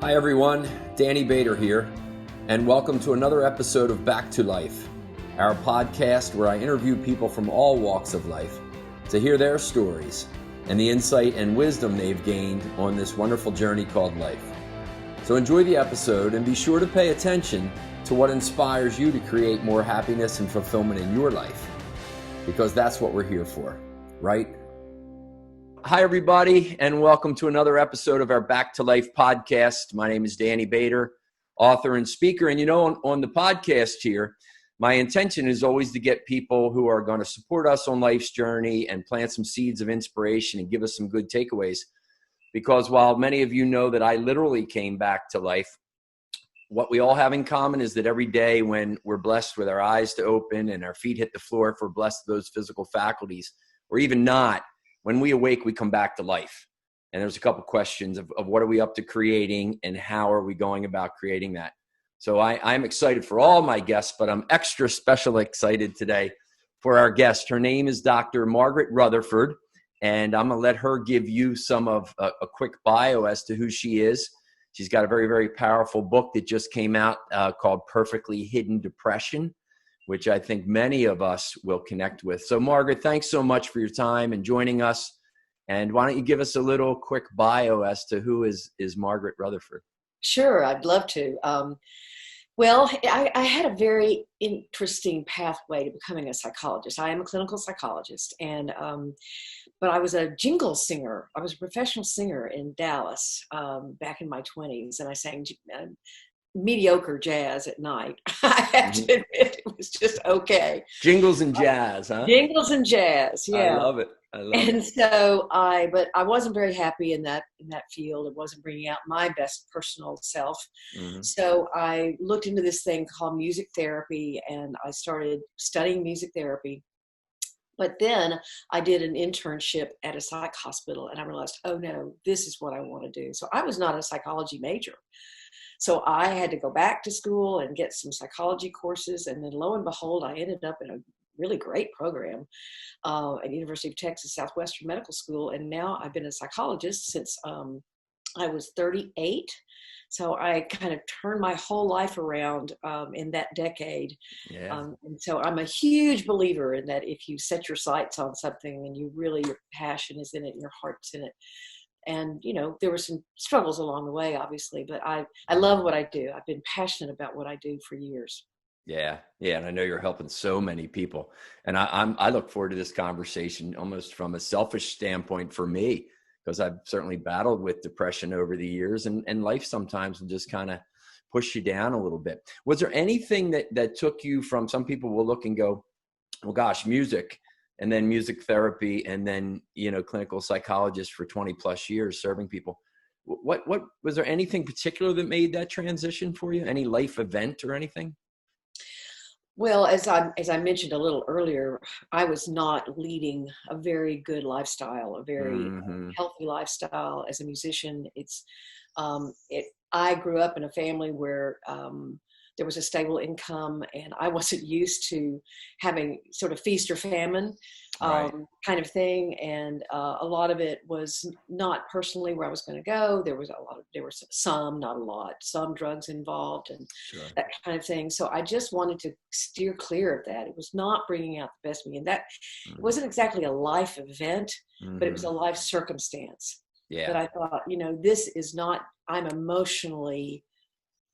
Hi everyone, Danny Bader here, and welcome to another episode of Back to Life, our podcast where I interview people from all walks of life to hear their stories and the insight and wisdom they've gained on this wonderful journey called life. So enjoy the episode and be sure to pay attention to what inspires you to create more happiness and fulfillment in your life, because that's what we're here for, right? Hi, everybody, and welcome to another episode of our Back to Life podcast. My name is Danny Bader, author and speaker. And on the podcast here, my intention is always to get people who are going to support us on life's journey and plant some seeds of inspiration and give us some good takeaways. Because while many of you know that I literally came back to life, what we all have in common is that every day when we're blessed with our eyes to open and our feet hit the floor, if we're blessed with those physical faculties, or even not, when we awake, we come back to life. And there's a couple questions of what are we up to creating and how are we going about creating that? So I'm excited for all my guests, but I'm extra special excited today for our guest. Her name is Dr. Margaret Rutherford, and I'm going to let her give you some of a quick bio as to who she is. She's got a very, very powerful book that just came out called Perfectly Hidden Depression, which I think many of us will connect with. So Margaret, thanks so much for your time and joining us. And why don't you give us a little quick bio as to who is Margaret Rutherford? Sure, I'd love to. I had a very interesting pathway to becoming a psychologist. I am a clinical psychologist, but I was a jingle singer. I was a professional singer in Dallas back in my 20s, and I sang mediocre jazz at night. I have to admit, it was just okay. Jingles and jazz, huh? Jingles and jazz, yeah. I love it. But I wasn't very happy in that field. It wasn't bringing out my best personal self. Mm-hmm. So I looked into this thing called music therapy, and I started studying music therapy. But then I did an internship at a psych hospital, and I realized, oh no, this is what I want to do. So I was not a psychology major. So I had to go back to school and get some psychology courses. And then lo and behold, I ended up in a really great program at University of Texas Southwestern Medical School. And now I've been a psychologist since I was 38. So I kind of turned my whole life around in that decade. Yeah. And so I'm a huge believer in that if you set your sights on something and your passion is in it and your heart's in it. And, there were some struggles along the way, obviously, but I love what I do. I've been passionate about what I do for years. Yeah. And I know you're helping so many people. And I look forward to this conversation almost from a selfish standpoint for me, because I've certainly battled with depression over the years, and life sometimes will just kind of push you down a little bit. Was there anything that took you from, some people will look and go, well, gosh, music, and then music therapy, and then, clinical psychologist for 20 plus years serving people. What was there anything particular that made that transition for you? Any life event or anything? Well, as I mentioned a little earlier, I was not leading a very good lifestyle, a very healthy lifestyle as a musician. I grew up in a family where there was a stable income, and I wasn't used to having sort of feast or famine kind of thing. And a lot of it was not personally where I was going to go. There were some, not a lot, some drugs involved and that kind of thing. So I just wanted to steer clear of that. It was not bringing out the best of me. And that it wasn't exactly a life event, but it was a life circumstance. Yeah. But I thought, this is not, I'm emotionally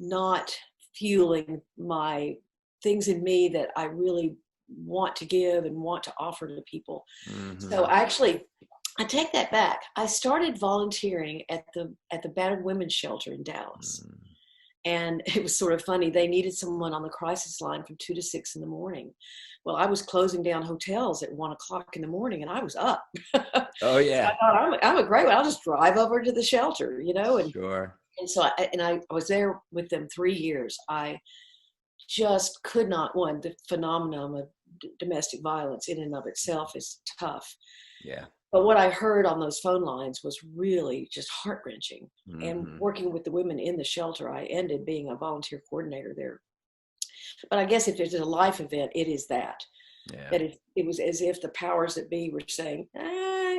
not fueling my things in me that I really want to give and want to offer to people. So I take that back. I started volunteering at the battered women's shelter in Dallas. And it was sort of funny. They needed someone on the crisis line from 2 to 6 in the morning. Well, I was closing down hotels at 1 o'clock in the morning, and I was up. Oh yeah. So I thought, I'm a great one. I'll just drive over to the shelter, And sure. And so I was there with them 3 years. I just could not, the phenomenon of domestic violence in and of itself is tough. Yeah. But what I heard on those phone lines was really just heart-wrenching. And working with the women in the shelter, I ended being a volunteer coordinator there. But I guess if there's a life event, it is that. Yeah. That it was as if the powers that be were saying,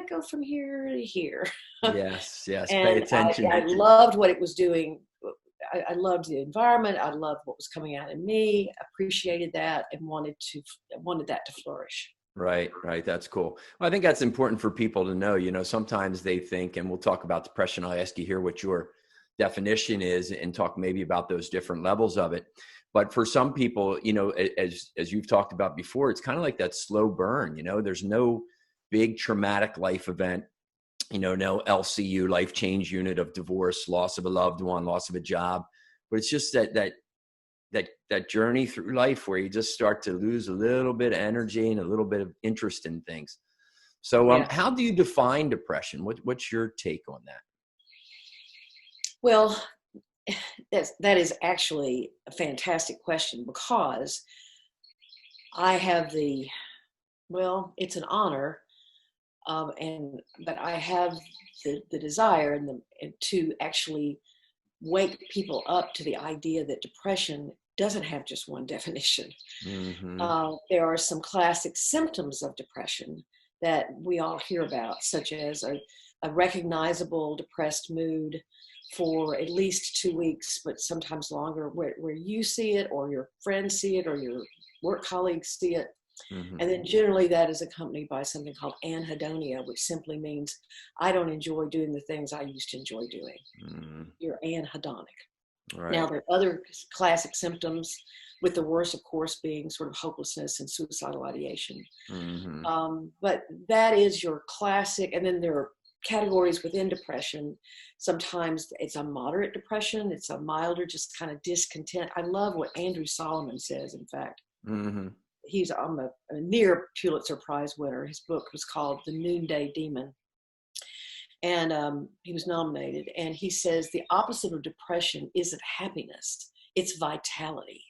I go from here to here? Yes, yes. Pay And attention. I loved what it was doing. I loved the environment. I loved what was coming out in me, appreciated that, and wanted that to flourish. Right, right. That's cool. Well, I think that's important for people to know. Sometimes they think, and we'll talk about depression. I'll ask you here what your definition is and talk maybe about those different levels of it. But for some people, as you've talked about before, it's kind of like that slow burn. There's no big traumatic life event, no LCU, life change unit of divorce, loss of a loved one, loss of a job. But it's just that journey through life where you just start to lose a little bit of energy and a little bit of interest in things. So Yeah. how do you define depression? What's your take on that? Well, that is actually a fantastic question, because I have it's an honor, but I have the desire and to actually wake people up to the idea that depression doesn't have just one definition. Mm-hmm. There are some classic symptoms of depression that we all hear about, such as a recognizable depressed mood for at least 2 weeks, but sometimes longer, where you see it or your friends see it or your work colleagues see it. Mm-hmm. And then generally that is accompanied by something called anhedonia, which simply means I don't enjoy doing the things I used to enjoy doing. Mm-hmm. You're anhedonic. Right. Now, there are other classic symptoms, with the worst, of course, being sort of hopelessness and suicidal ideation. Mm-hmm. But that is your classic. And then there are categories within depression. Sometimes it's a moderate depression. It's a milder, just kind of discontent. I love what Andrew Solomon says, in fact. Mm-hmm. He's a near Pulitzer Prize winner. His book was called The Noonday Demon. And he was nominated. And he says the opposite of depression isn't happiness, it's vitality.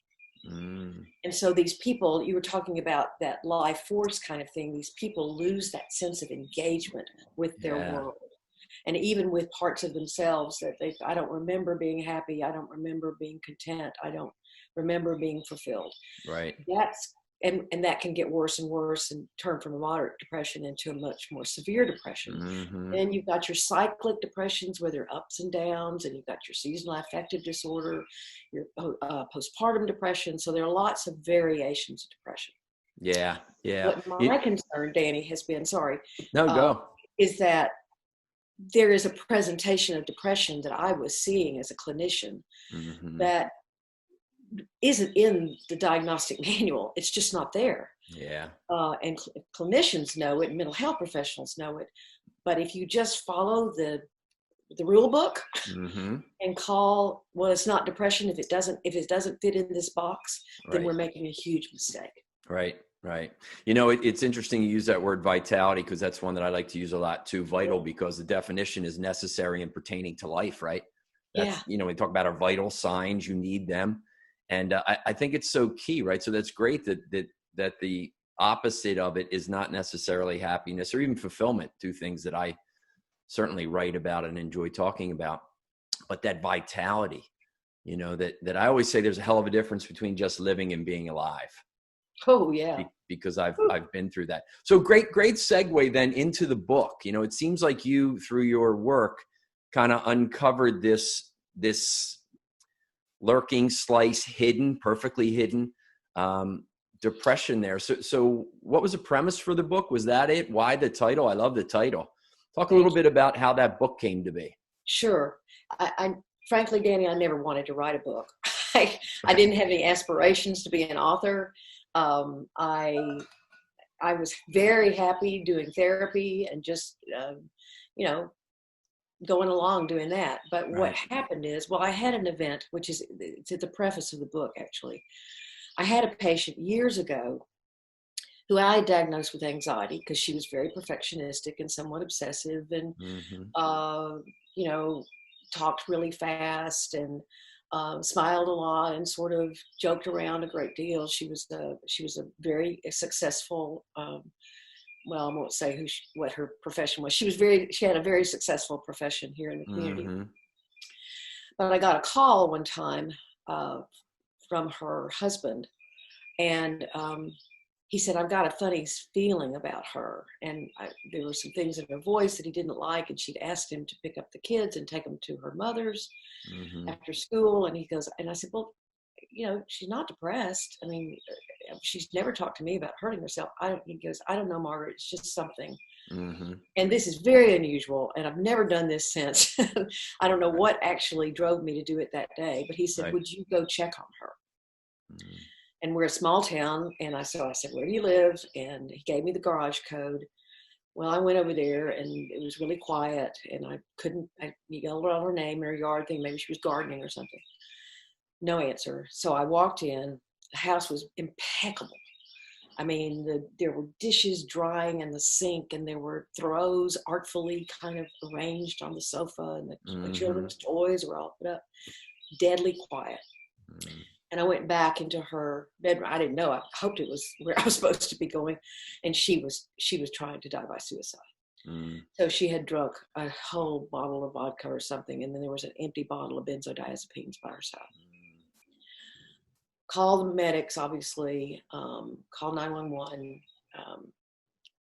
Mm. And so these people, you were talking about that life force kind of thing, these people lose that sense of engagement with their world. And even with parts of themselves that I don't remember being happy, I don't remember being content, I don't remember being fulfilled. Right. And that can get worse and worse and turn from a moderate depression into a much more severe depression. Mm-hmm. And you've got your cyclic depressions where there are ups and downs, and you've got your seasonal affective disorder, your postpartum depression. So there are lots of variations of depression. Yeah. Yeah. What my concern, Danny, has been, No, go. is that there is a presentation of depression that I was seeing as a clinician Mm-hmm. that isn't in the diagnostic manual. It's just not there. Yeah. And clinicians know it, and mental health professionals know it. But if you just follow the rule book Mm-hmm. and call, well, it's not depression if it doesn't fit in this box, then Right. we're making a huge mistake. Right. Right. It's interesting you use that word vitality, because that's one that I like to use a lot too. Vital, because the definition is necessary and pertaining to life, right? That's, we talk about our vital signs, you need them. And I think it's so key, right? So that's great that the opposite of it is not necessarily happiness or even fulfillment, two things that I certainly write about and enjoy talking about. But that vitality, that I always say there's a hell of a difference between just living and being alive. Oh, yeah. Because I've been through that. So great segue then into the book. It seems like you, through your work, kind of uncovered this lurking, perfectly hidden depression there. So what was the premise for the book? Was that it? Why the title? I love the title. Talk a little bit about how that book came to be. Sure. I frankly, Danny, I never wanted to write a book. I didn't have any aspirations to be an author. I was very happy doing therapy and just, going along doing that. But Right. What happened is, I had an event, which is it's at the preface of the book, actually. I had a patient years ago who I diagnosed with anxiety because she was very perfectionistic and somewhat obsessive and, Mm-hmm. Talked really fast and smiled a lot and sort of joked around a great deal. She was a very successful, well, I won't say what her profession was. She had a very successful profession here in the community. Mm-hmm. But I got a call one time from her husband, and he said, I've got a funny feeling about her. And there were some things in her voice that he didn't like. And she'd asked him to pick up the kids and take them to her mother's after school. And he goes, and I said, well, you know, she's not depressed. I mean, she's never talked to me about hurting herself. He goes, I don't know, Margaret. It's just something. And this is very unusual. And I've never done this since. I don't know what actually drove me to do it that day. But he said, would you go check on her? And we're a small town. And so I said, where do you live? And he gave me the garage code. Well, I went over there and it was really quiet. And I yelled out her name in her yard thing. Maybe she was gardening or something. No answer. So I walked in. The house was impeccable. I mean, there were dishes drying in the sink, and there were throws artfully kind of arranged on the sofa, and the children's toys were all put up. Deadly quiet. And I went back into her bedroom. I didn't know. I hoped it was where I was supposed to be going. And she was trying to die by suicide. So she had drunk a whole bottle of vodka or something, and then there was an empty bottle of benzodiazepines by her side. Call the medics, obviously. Call 911.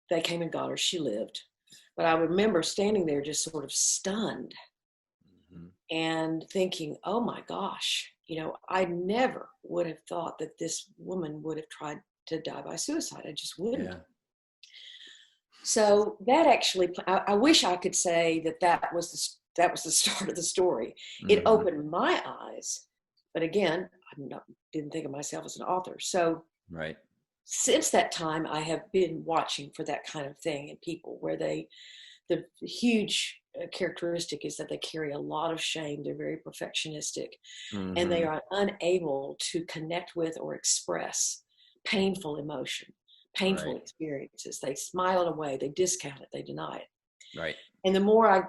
They came and got her. She lived. But I remember standing there just sort of stunned and thinking, oh my gosh, you know, I never would have thought that this woman would have tried to die by suicide. I just wouldn't. Yeah. So that actually, I wish I could say that was the start of the story. It opened my eyes. But again, didn't think of myself as an author. So since that time, I have been watching for that kind of thing in people where the huge characteristic is that they carry a lot of shame. They're very perfectionistic, and they are unable to connect with or express painful emotion, painful experiences. They smile it away. They discount it. They deny it. Right. And the more I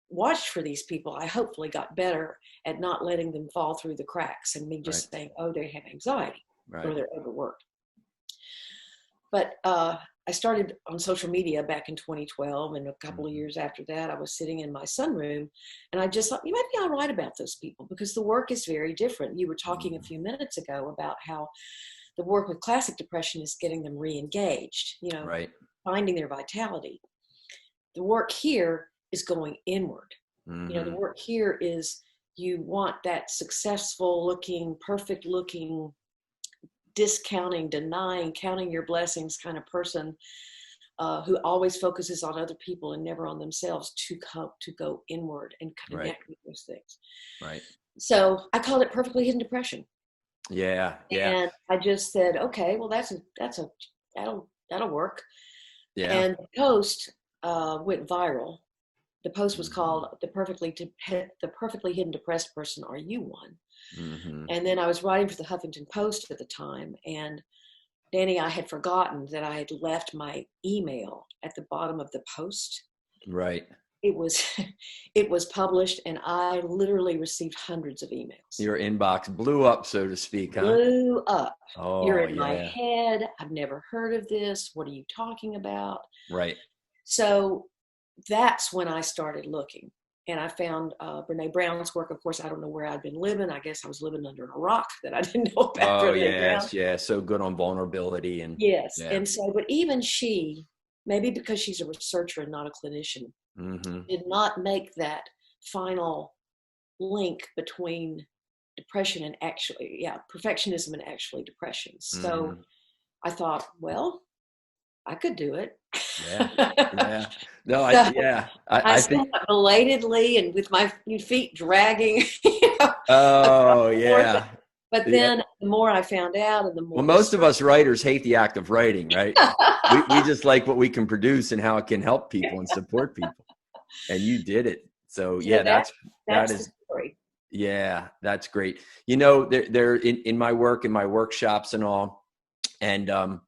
watched for these people, I hopefully got better at not letting them fall through the cracks and me just saying, oh, they have anxiety or they're overworked. But I started on social media back in 2012, and a couple of years after that, I was sitting in my sunroom, and I just thought, maybe I'll write about those people because the work is very different. You were talking a few minutes ago about how the work with classic depression is getting them re-engaged, you know, finding their vitality. The work here is going inward. You know, the work here is you want that successful looking, perfect looking, discounting, denying, counting your blessings kind of person who always focuses on other people and never on themselves to go inward and connect with those things. Right. So I called it perfectly hidden depression. Yeah. And I just said, okay, well that'll work. Yeah. And the post went viral. The post was called the perfectly hidden depressed person. Are you one? And then I was writing for the Huffington Post at the time, and Danny, I had forgotten that I had left my email at the bottom of the post. Right. It was published, and I literally received hundreds of emails. Your inbox blew up, so to speak, huh? Blew up. Oh, you're in my head. I've never heard of this. What are you talking about? Right. So that's when I started looking, and I found Brene Brown's work. Of course, I don't know where I'd been living. I guess I was living under a rock that I didn't know about. Oh, yes, yeah. So good on vulnerability. And yes. Yeah. And so, but even she, maybe because she's a researcher and not a clinician, did not make that final link between depression and perfectionism and actually depression. So I thought, well, I could do it. Yeah. No, I think belatedly and with my feet dragging. You know, oh, yeah. But then the more I found out, and the more. Well, most of us writers hate the act of writing, right? we just like what we can produce and how it can help people and support people. And you did it. So that is the story. Yeah, that's great. You know, they're in my work, in my workshops and all, and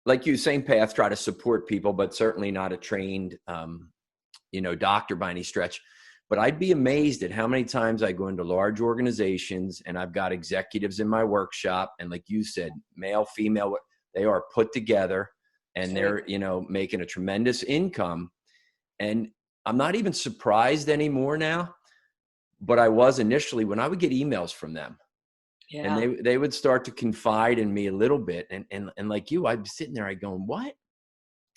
like you, same path, try to support people, but certainly not a trained, doctor by any stretch. But I'd be amazed at how many times I go into large organizations and I've got executives in my workshop. And like you said, male, female, they are put together and they're, making a tremendous income. And I'm not even surprised anymore now, but I was initially when I would get emails from them. And Yeah. they would start to confide in me a little bit. And like you, I'd be sitting there, I going, what?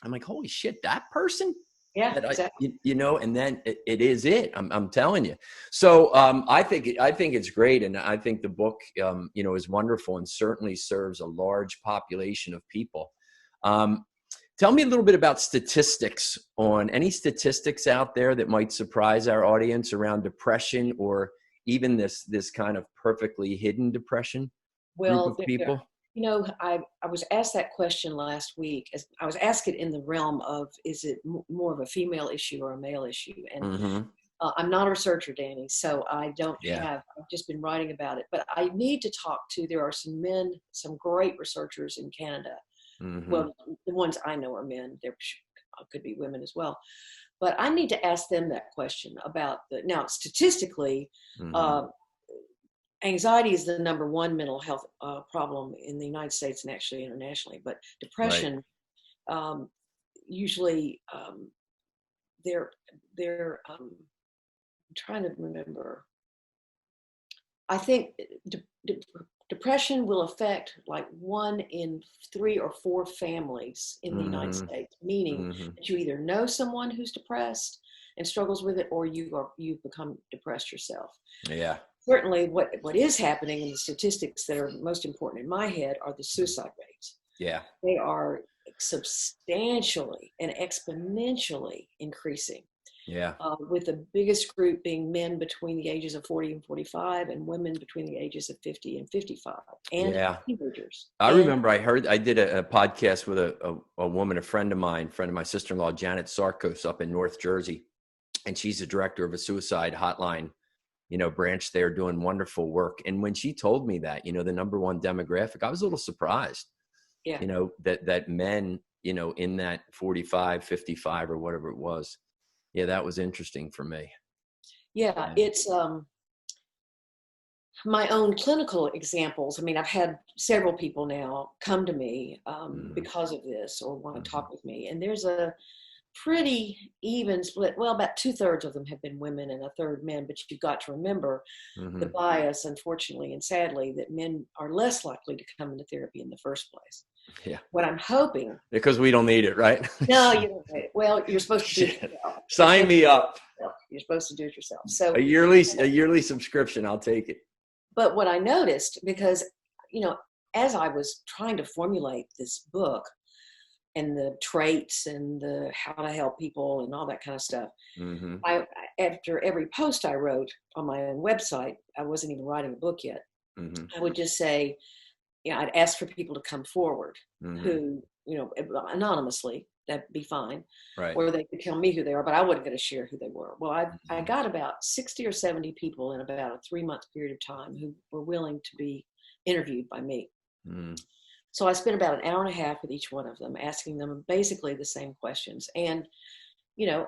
I'm like, holy shit, that person? Yeah, That exactly. and then it is it. I'm telling you. So I think it's great, and I think the book is wonderful and certainly serves a large population of people. Tell me a little bit about statistics, on any statistics out there that might surprise our audience around depression, or even this kind of perfectly hidden depression group Well, of people. I was asked that question last week. As I was asked it in the realm of, is it more of a female issue or a male issue? And Mm-hmm. I'm not a researcher, Danny, so I don't Yeah. have, I've just been writing about it. But I need to talk to, there are some men, some great researchers in Canada. Mm-hmm. Well, the ones I know are men. There could be women as well. But I need to ask them that question about now statistically, Mm-hmm. anxiety is the number one mental health problem in the United States and actually internationally. But Right. depression, usually, they're. I'm trying to remember. I think depression will affect like 1 in 3 or 4 families in the United Mm-hmm. States, meaning Mm-hmm. that you either know someone who's depressed and struggles with it, or you've become depressed yourself. Yeah. Certainly what is happening in the statistics that are most important in my head are the suicide rates. Yeah. They are substantially and exponentially increasing, Yeah. with the biggest group being men between the ages of 40 and 45 and women between the ages of 50 and 55 and Yeah. teenagers. I And remember I did a podcast with a woman, a friend of my sister-in-law, Janet Sarkos, up in North Jersey. And she's the director of a suicide hotline, branch there, doing wonderful work. And when she told me that, the number one demographic, I was a little surprised, yeah, that men, in that 45, 55 or whatever it was. Yeah, that was interesting for me. yeah, it's my own clinical examples. I mean, I've had several people now come to me Mm-hmm. because of this or want to Mm-hmm. talk with me. And there's a pretty even split. Well, about 2/3 of them have been women and a third men, but you've got to remember the Mm-hmm. bias, unfortunately and sadly, that men are less likely to come into therapy in the first place. Yeah. What I'm hoping, Because we don't need it, right? no, you don't need it. Well, you're supposed to do it Shit. yourself. Sign me up. You're supposed to do it yourself. A So, yearly subscription. I'll take it. but what I noticed, because, as I was trying to formulate this book and the traits and the how to help people and all that kind of stuff, Mm-hmm. after every post I wrote on my own website, I wasn't even writing a book yet. Mm-hmm. I would just say, I'd ask for people to come forward Mm-hmm. who, anonymously, that'd be fine. Right. Or they could tell me who they are, but I wasn't going to share who they were. Well, I got about 60 or 70 people in about a 3-month period of time who were willing to be interviewed by me. Mm-hmm. So I spent about an hour and a half with each one of them, asking them basically the same questions. And,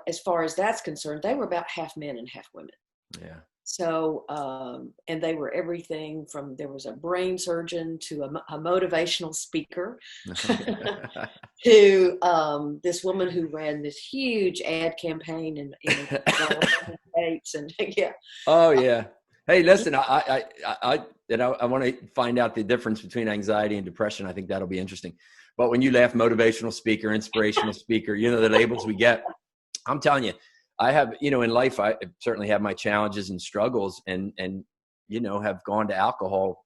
as far as that's concerned, they were about half men and half women. Yeah. So, and they were everything from, there was a brain surgeon to a motivational speaker to this woman who ran this huge ad campaign in States. And yeah. Oh yeah. Hey, listen, I want to find out the difference between anxiety and depression. I think that'll be interesting. But when you laugh, motivational speaker, inspirational speaker, the labels we get, I'm telling you, I have, in life, I certainly have my challenges and struggles and have gone to alcohol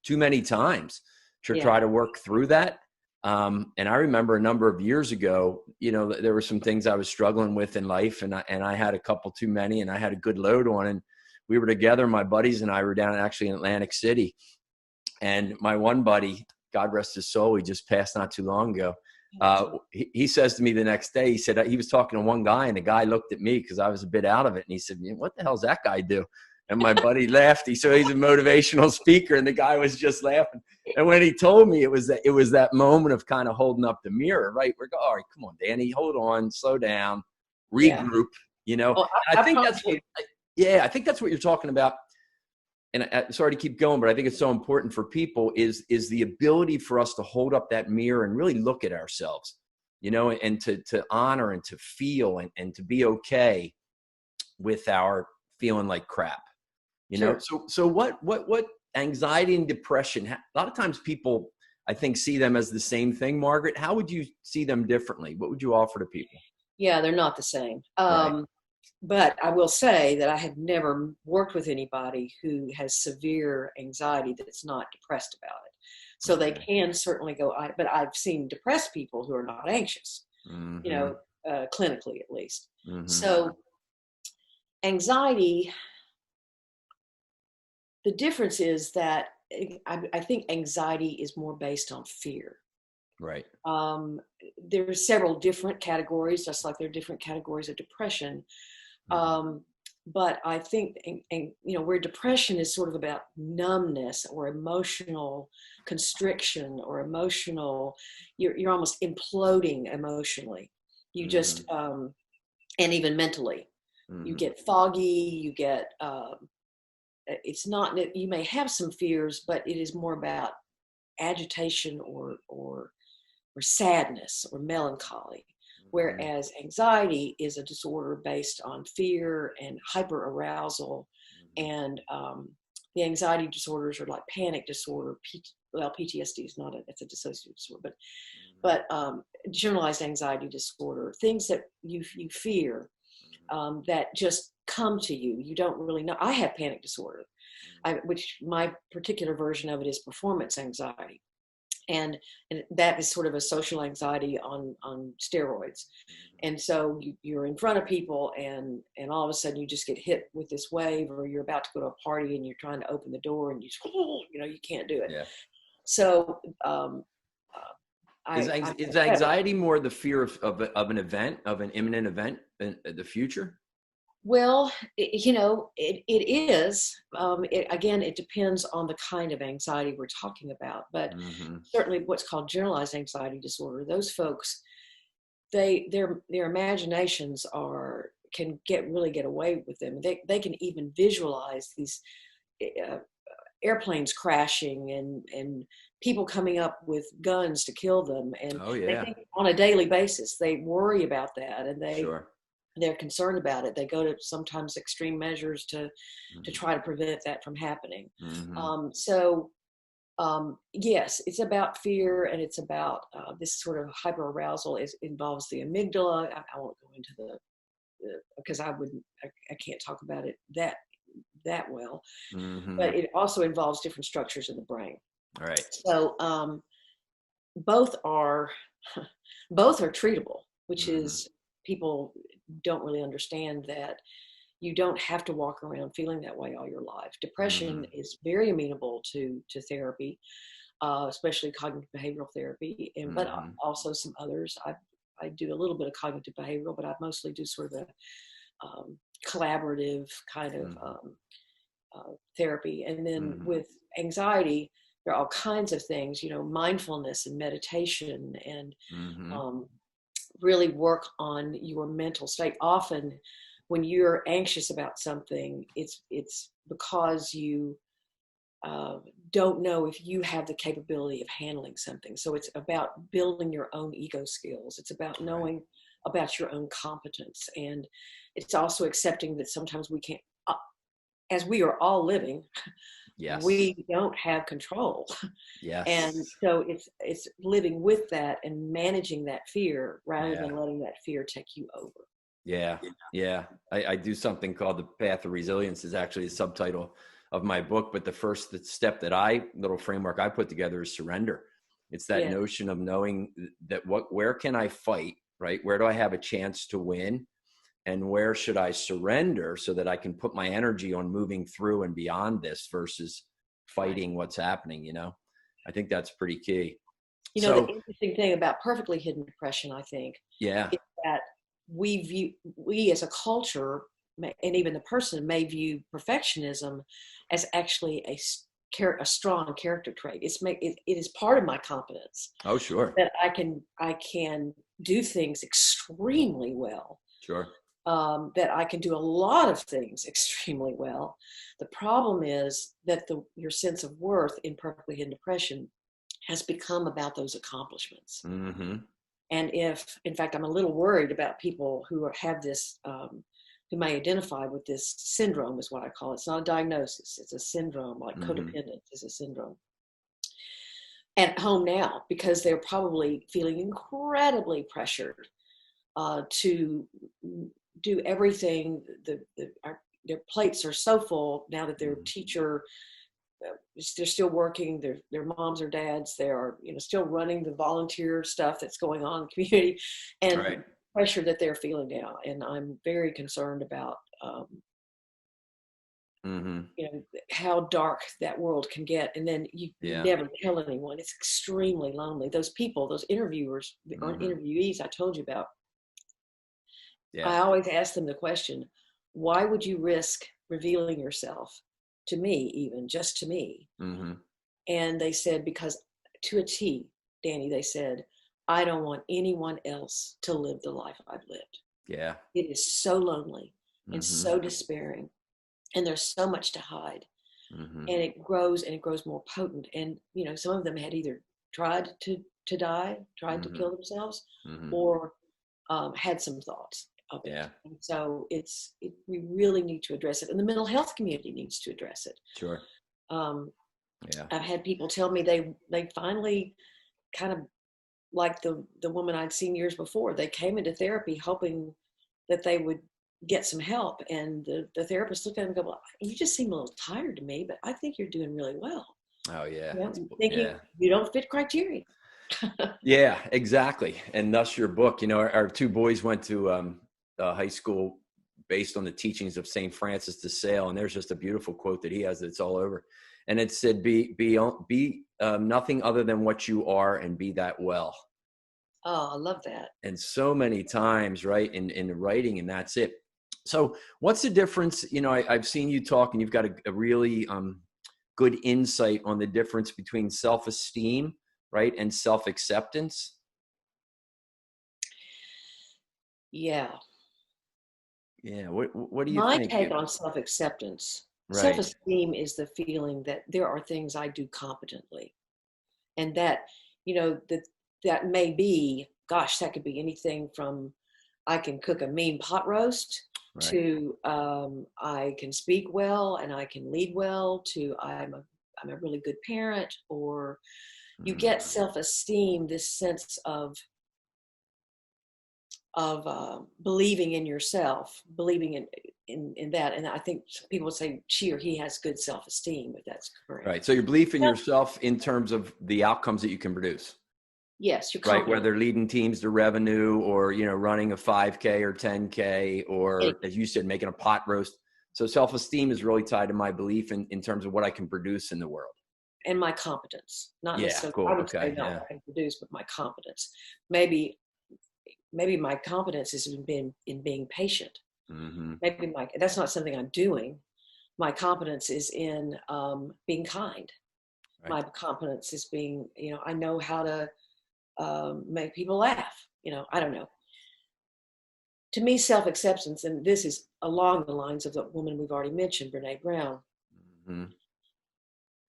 too many times to try to work through that. And I remember a number of years ago, there were some things I was struggling with in life, and I had a couple too many, and I had a good load on, and we were together. My buddies and I were down actually in Atlantic City, and my one buddy, God rest his soul, he just passed not too long ago. He says to me the next day, he said he was talking to one guy, and the guy looked at me because I was a bit out of it, and he said, "What the hell's that guy do?" And my buddy laughed. He said he's a motivational speaker, and the guy was just laughing. And when he told me, it was that moment of kind of holding up the mirror, right? We're going, all right, come on, Danny, hold on, slow down, regroup. Well, I think that's what, I think that's what you're talking about. And sorry to keep going, but I think it's so important for people is the ability for us to hold up that mirror and really look at ourselves, and to honor and to feel and to be okay with our feeling like crap, Sure. So what anxiety and depression, a lot of times people, I think, see them as the same thing. Margaret, how would you see them differently? What would you offer to people? Yeah, they're not the same. Right. But I will say that I have never worked with anybody who has severe anxiety that's not depressed about it. So they can certainly go, but I've seen depressed people who are not anxious, clinically at least. So anxiety, the difference is that I think anxiety is more based on fear. Right. There are several different categories, just like there are different categories of depression. But I think, where depression is sort of about numbness or emotional constriction or you're almost imploding emotionally. You just, and even mentally, you get foggy, you get, it's not, you may have some fears, but it is more about agitation or sadness or melancholy. Whereas anxiety is a disorder based on fear and hyperarousal, and the anxiety disorders are like panic disorder. PTSD is not it's a dissociative disorder, but generalized anxiety disorder, things that you fear that just come to you. You don't really know. I have panic disorder, which my particular version of it is performance anxiety. And that is sort of a social anxiety on steroids. And so you're in front of people and all of a sudden you just get hit with this wave, or you're about to go to a party and you're trying to open the door and you can't do it. Yeah. So is anxiety more the fear of an event, of an imminent event in the future? Well, it is. Again, it depends on the kind of anxiety we're talking about. But certainly what's called generalized anxiety disorder, those folks, their imaginations can really get away with them. They can even visualize these airplanes crashing and people coming up with guns to kill them. And they think on a daily basis, they worry about that, and they're concerned about it. They go to sometimes extreme measures to try to prevent that from happening. Yes, it's about fear, and it's about this sort of hyperarousal. Involves the amygdala. I won't go into because I can't talk about it that well. But it also involves different structures in the brain. All right. So both are treatable, which is, people don't really understand that you don't have to walk around feeling that way all your life. Depression is very amenable to therapy, especially cognitive behavioral therapy, but also some others. I do a little bit of cognitive behavioral, but I mostly do sort of a collaborative kind of therapy. And then with anxiety, there are all kinds of things, mindfulness and meditation, and really work on your mental state. Often when you're anxious about something, it's because you don't know if you have the capability of handling something. So it's about building your own ego skills. It's about knowing about your own competence. And it's also accepting that sometimes we can't, as we are all living, we don't have control. Yes. And so it's living with that and managing that fear rather than letting that fear take you over. Yeah. I do something called the Path of Resilience, is actually the subtitle of my book. But the first step little framework I put together is surrender. It's that notion of knowing that where can I fight, right? Where do I have a chance to win? And where should I surrender so that I can put my energy on moving through and beyond this versus fighting what's happening, I think that's pretty key. The interesting thing about perfectly hidden depression, I think, is that we as a culture, and even the person, may view perfectionism as actually a strong character trait. It is part of my competence. Oh, sure. That I can do things extremely well. Sure. That I can do a lot of things extremely well. The problem is that your sense of worth in perfectly hidden depression has become about those accomplishments. And in fact, I'm a little worried about people who have this who may identify with this syndrome is what I call it. It's not a diagnosis. It's a syndrome, like codependence is a syndrome. At home now, because they're probably feeling incredibly pressured to do everything. Their plates are so full now that their teacher, they're still working, their moms or dads, they are, still running the volunteer stuff that's going on in the community, and pressure that they're feeling now. And I'm very concerned about how dark that world can get. And then you never tell anyone. It's extremely lonely. Those people, those interviewers or interviewees I told you about, I always ask them the question, why would you risk revealing yourself to me, even just to me? And they said, because to a T, Danny, they said, I don't want anyone else to live the life I've lived. Yeah. It is so lonely and so despairing. And there's so much to hide. And it grows more potent. And, some of them had either tried to die, tried to kill themselves, or had some thoughts of it. Yeah. And so we really need to address it. And the mental health community needs to address it. Sure. I've had people tell me they finally kind of, like the woman I'd seen years before, they came into therapy hoping that they would get some help. And the therapist looked at them and go, well, you just seem a little tired to me, but I think you're doing really well. Oh, yeah. Thinking you don't fit criteria. Yeah, exactly. And thus your book, our two boys went to high school based on the teachings of St. Francis de Sales. And there's just a beautiful quote that he has that's all over. And it said, be nothing other than what you are, and be that well. Oh, I love that. And so many times, right, in the writing, and that's it. So what's the difference? I've seen you talk, and you've got a really good insight on the difference between self-esteem, right, and self-acceptance. Yeah. Yeah. What do you think? think? My take on self-acceptance. Right. Self-esteem is the feeling that there are things I do competently, and that, that may be, gosh, that could be anything from I can cook a mean pot roast to I can speak well and I can lead well to I'm a really good parent, or you get self-esteem, this sense of believing in yourself, believing in that. And I think people would say she or he has good self-esteem, if that's correct. Right. So your belief in yourself in terms of the outcomes that you can produce. Yes, you're right. Whether leading teams to revenue, or, running a 5K or 10K, or as you said, making a pot roast. So self-esteem is really tied to my belief in terms of what I can produce in the world. And my competence, not necessarily, cool. I would say not what I can produce, but my competence. Maybe my competence is in being patient. Maybe that's not something I'm doing. My competence is in being kind. Right. My competence is being, I know how to make people laugh. I don't know. To me, self-acceptance, and this is along the lines of the woman we've already mentioned, Brene Brown.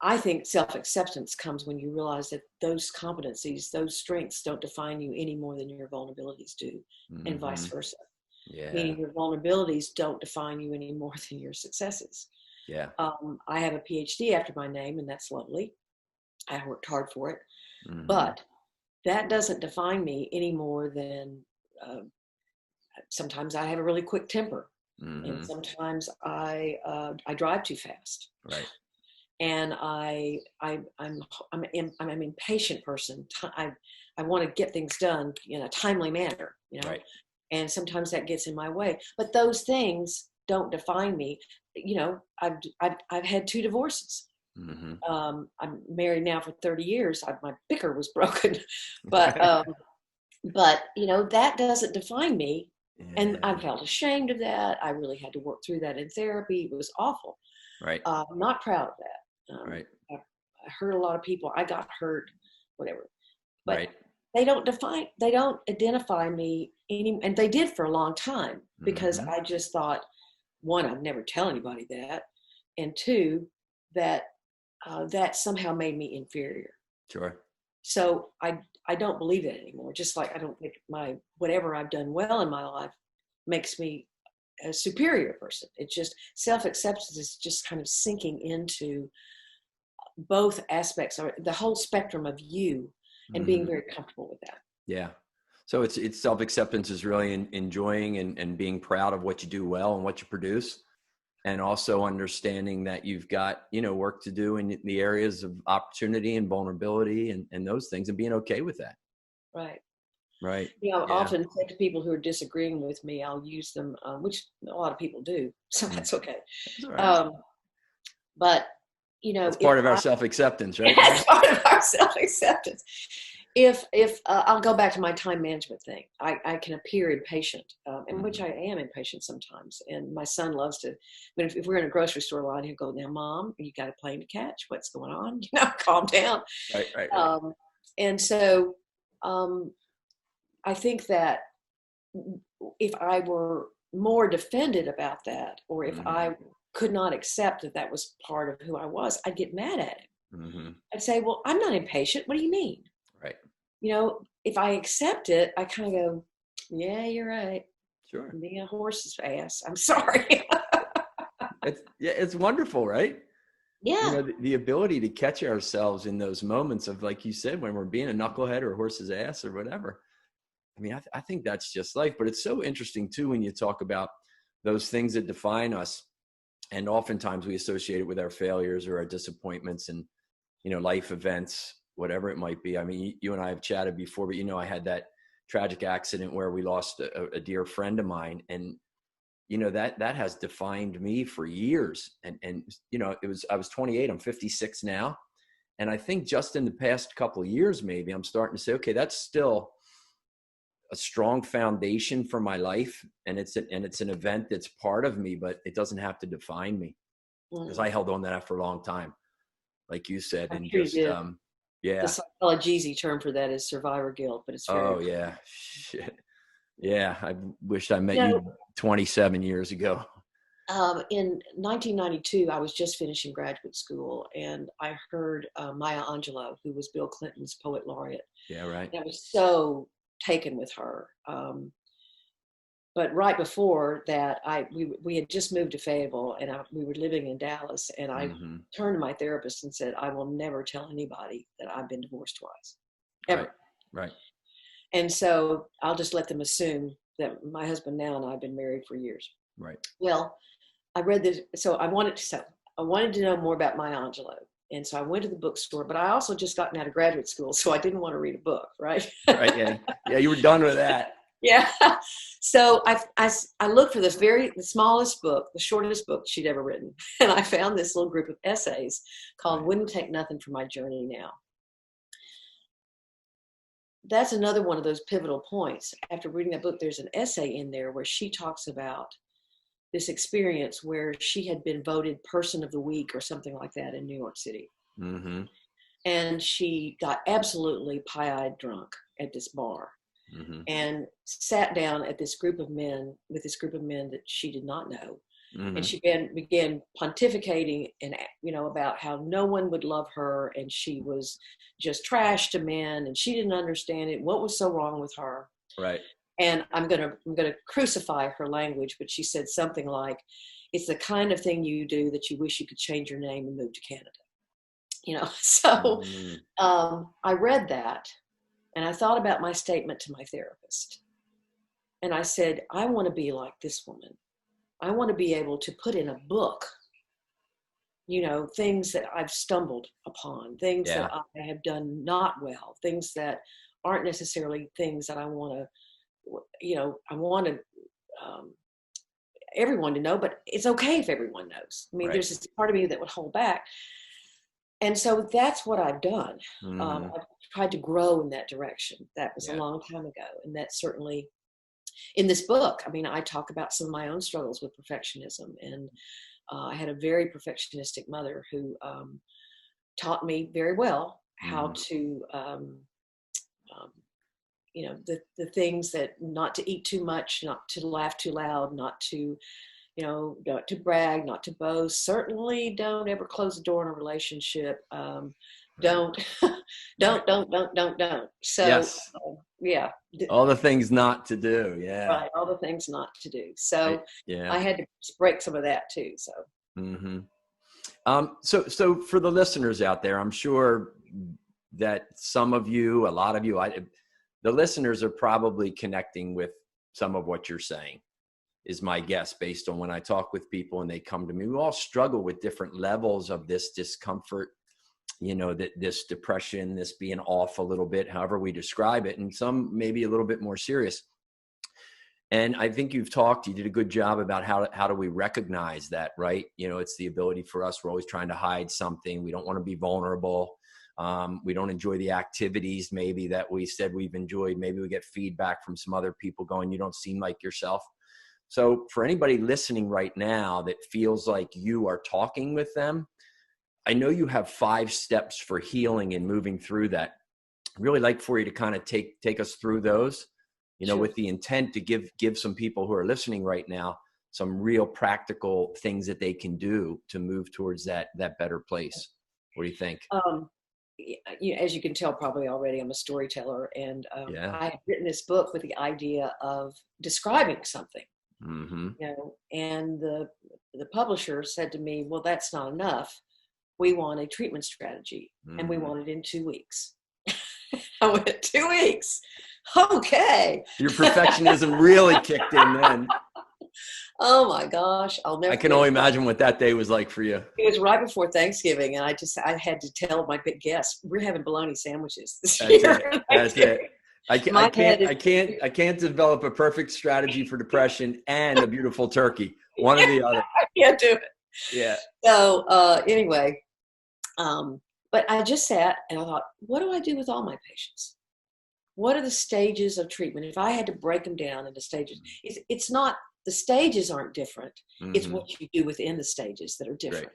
I think self-acceptance comes when you realize that those competencies, those strengths don't define you any more than your vulnerabilities do, and vice versa. Yeah. Meaning your vulnerabilities don't define you any more than your successes. Yeah. I have a PhD after my name, and that's lovely. I worked hard for it. But that doesn't define me any more than sometimes I have a really quick temper, and sometimes I drive too fast. Right. And I'm an impatient person. I want to get things done in a timely manner, Right. And sometimes that gets in my way. But those things don't define me. I've had 2 divorces. I'm married now for 30 years. My bicker was broken, but that doesn't define me. Yeah. And I felt ashamed of that. I really had to work through that in therapy. It was awful. Right. I'm not proud of that. Right. I hurt a lot of people. I got hurt, whatever. But right. They don't identify me and they did for a long time, because I just thought, 1, I'd never tell anybody that, and 2, that somehow made me inferior. Sure. So I don't believe that anymore. Just like I don't think whatever I've done well in my life makes me a superior person. It's just self-acceptance is just kind of sinking into both aspects or the whole spectrum of you and being very comfortable with that. Yeah. So it's self-acceptance is really enjoying and being proud of what you do well and what you produce. And also understanding that you've got, work to do in the areas of opportunity and vulnerability and those things, and being okay with that. Right. Right. I've often said to people who are disagreeing with me, I'll use them, which a lot of people do. So that's okay. That's all right. But, it's part of our self-acceptance, right? That's part of our self-acceptance. If I'll go back to my time management thing, I can appear impatient, in which I am impatient sometimes. And my son loves to, if we're in a grocery store line, he'll go, "Now, Mom, you got a plane to catch. What's going on? Calm down." Right. And so I think that if I were more defended about that, or if I could not accept that was part of who I was, I'd get mad at him. I'd say, "Well, I'm not impatient. What do you mean?" Right. If I accept it, I kind of go, "Yeah, you're right. Sure. I'm being a horse's ass. I'm sorry." It's wonderful, right? Yeah. The ability to catch ourselves in those moments of, like you said, when we're being a knucklehead or a horse's ass or whatever. I mean, I think that's just life. But it's so interesting too when you talk about those things that define us, and oftentimes we associate it with our failures or our disappointments and life events, whatever it might be. I mean, you and I have chatted before, but I had that tragic accident where we lost a dear friend of mine, and that has defined me for years. And I was 28, I'm 56 now. And I think just in the past couple of years, maybe I'm starting to say, okay, that's still a strong foundation for my life. And it's an event that's part of me, but it doesn't have to define me, because I held on to that for a long time, like you said. And just, yeah. The psychology term for that is survivor guilt, but it's very yeah. Shit. Yeah. I wished I met you 27 years ago. In 1992, I was just finishing graduate school, and I heard Maya Angelou, who was Bill Clinton's poet laureate. Yeah, right. And I was so taken with her. But right before that, we had just moved to Fayetteville, and we were living in Dallas. And I turned to my therapist and said, "I will never tell anybody that I've been divorced twice, ever." Right. And so I'll just let them assume that my husband now and I have been married for years. Right. Well, I read this, so I wanted to know more about Maya Angelou. And so I went to the bookstore, but I also just gotten out of graduate school, so I didn't want to read a book, right? Right. Yeah. Yeah. You were done with that. Yeah. So I looked for the smallest book, the shortest book she'd ever written. And I found this little group of essays called "Wouldn't Take Nothing for My Journey Now." That's another one of those pivotal points. After reading that book, there's an essay in there where she talks about this experience where she had been voted Person of the Week or something like that in New York City. And she got absolutely pie-eyed drunk at this bar. And sat down at this group of men that she did not know. And she began pontificating and about how no one would love her, and she was just trash to men, and she didn't understand it. What was so wrong with her? Right. And I'm gonna crucify her language, but she said something like, "It's the kind of thing you do that you wish you could change your name and move to Canada." So I read that. And I thought about my statement to my therapist. And I said, I want to be like this woman. I want to be able to put in a book, things that I've stumbled upon, things that I have done not well, things that aren't necessarily things that I want to, I want everyone to know, but it's okay if everyone knows. I mean, there's this part of me that would hold back. And so that's what I've done. I've tried to grow in that direction. That was a long time ago. And that's certainly in this book. I mean, I talk about some of my own struggles with perfectionism. And I had a very perfectionistic mother who taught me very well how to, the things that not to eat too much, not to laugh too loud, not to not to brag, not to boast. Certainly don't ever close the door in a relationship. don't, don't. So, Yes. Yeah. All the things not to do. Yeah. Right. All the things not to do. So Yeah. I had to break some of that too. So. Mm-hmm. So for the listeners out there, I'm sure that some of you, a lot of you, the listeners are probably connecting with some of what you're saying, is my guess, based on when I talk with people and they come to me. We all struggle with different levels of this discomfort, that this depression, this being off a little bit, however we describe it, and some maybe a little bit more serious. And I think you did a good job about how do we recognize that, right? It's the ability for us. We're always trying to hide something. We don't want to be vulnerable. We don't enjoy the activities maybe that we said we've enjoyed. Maybe we get feedback from some other people going, you don't seem like yourself. So for anybody listening right now that feels like you are talking with them, I know you have 5 steps for healing and moving through that. I'd really like for you to kind of take us through those. Sure. With the intent to give some people who are listening right now some real practical things that they can do to move towards that better place. What do you think? As you can tell probably already, I'm a storyteller, and Yeah. I have written this book with the idea of describing something. Mm-hmm. And the publisher said to me, well, that's not enough. We want a treatment strategy, and we want it in 2 weeks. I went, 2 weeks. Okay. Your perfectionism really kicked in then. Oh my gosh. I'll never. I can only imagine what that day was like for you. It was right before Thanksgiving, and I had to tell my big guests, we're having bologna sandwiches this year. That's it. I can't develop a perfect strategy for depression and a beautiful turkey. One or the other. I can't do it. Yeah. So anyway, but I just sat and I thought, what do I do with all my patients? What are the stages of treatment? If I had to break them down into stages, it's not, the stages aren't different. Mm-hmm. It's what you do within the stages that are different,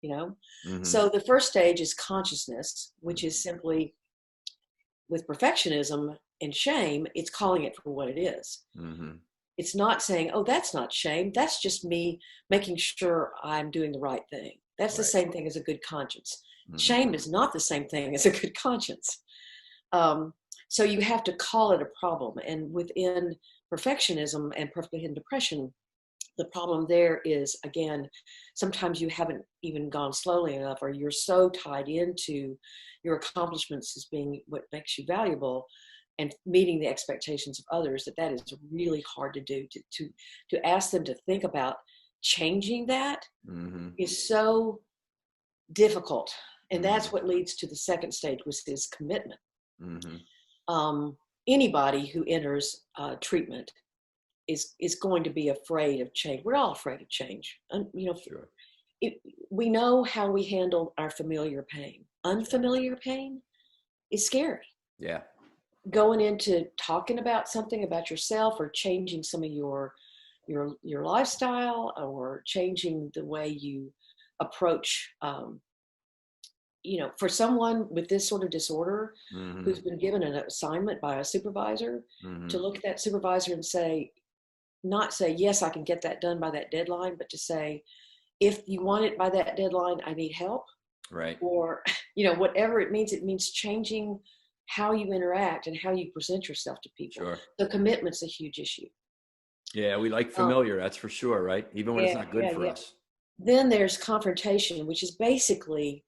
Mm-hmm. So the first stage is consciousness, which is simply, with perfectionism and shame, it's calling it for what it is. Mm-hmm. It's not saying, oh, that's not shame. That's just me making sure I'm doing the right thing. That's the same thing as a good conscience. Mm-hmm. Shame is not the same thing as a good conscience. So you have to call it a problem. And within perfectionism and within depression, the problem there is, again, sometimes you haven't even gone slowly enough, or you're so tied into your accomplishments as being what makes you valuable and meeting the expectations of others, that is really hard to do. To ask them to think about changing that mm-hmm. is so difficult. And that's what leads to the second stage, which is commitment. Mm-hmm. Anybody who enters treatment is going to be afraid of change. We're all afraid of change. Sure. We know how we handle our familiar pain. Unfamiliar pain is scary. Yeah. Going into talking about something about yourself, or changing some of your lifestyle, or changing the way you approach, for someone with this sort of disorder, mm-hmm. who's been given an assignment by a supervisor, mm-hmm. to look at that supervisor and not say, yes, I can get that done by that deadline, but to say, if you want it by that deadline, I need help. Right. Or, whatever it means changing how you interact and how you present yourself to people. Sure. The commitment's a huge issue. Yeah, we like familiar, that's for sure, right? Even when it's not good for us. Then there's confrontation, which is basically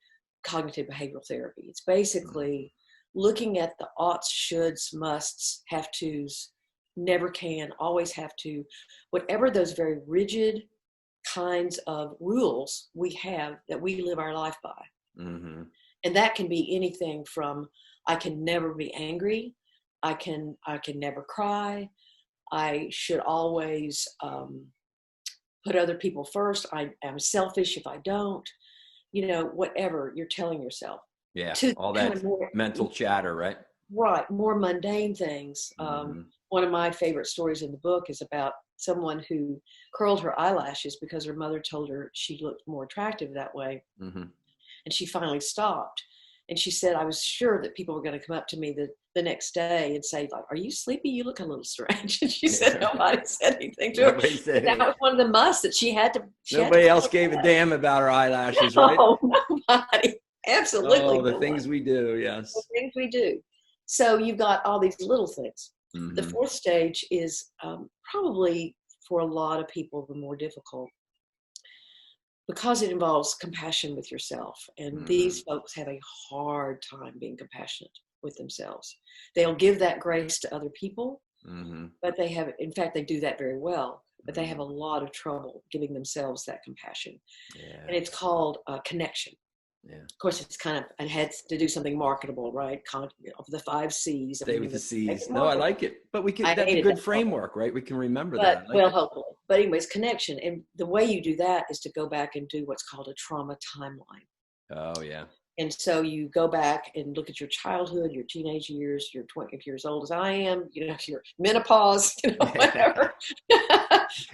cognitive behavioral therapy. It's basically looking at the oughts, shoulds, musts, have tos, never can, always have to, whatever those very rigid kinds of rules we have that we live our life by. Mm-hmm. And that can be anything from, I can never be angry, I can never cry, I should always put other people first, I am selfish if I don't, whatever you're telling yourself. Yeah, all that kind of mental chatter, right? Right, more mundane things. Mm-hmm. One of my favorite stories in the book is about someone who curled her eyelashes because her mother told her she looked more attractive that way. Mm-hmm. And she finally stopped. And she said, I was sure that people were going to come up to me the next day and say, like, are you sleepy? You look a little strange. And she said, nobody said anything to her. That was one of the musts that she had to. Nobody else gave a damn about her eyelashes, right? No, nobody. Absolutely. Oh, the things we do. The Yes. things we do. So you've got all these little things. The Mm-hmm. fourth stage is probably for a lot of people the more difficult because it involves compassion with yourself. And Mm-hmm. these folks have a hard time being compassionate with themselves. They'll give that grace to other people, Mm-hmm. but they have, in fact, they do that very well, but they have Mm-hmm. a lot of trouble giving themselves that compassion. Yeah. And it's called connection. Yeah. Of course, it's kind of, it had to do something marketable, right? Of the 5 C's. Stay with the Make C's. it No, I marketable. like it. But I that's a hated that good part. framework, right? We can remember that. But, I like well, it. hopefully. But anyways, connection. And the way you do that is to go back and do what's called a trauma timeline. Oh, yeah. And so you go back and look at your childhood, your teenage years, your 20 years old as I am, your menopause,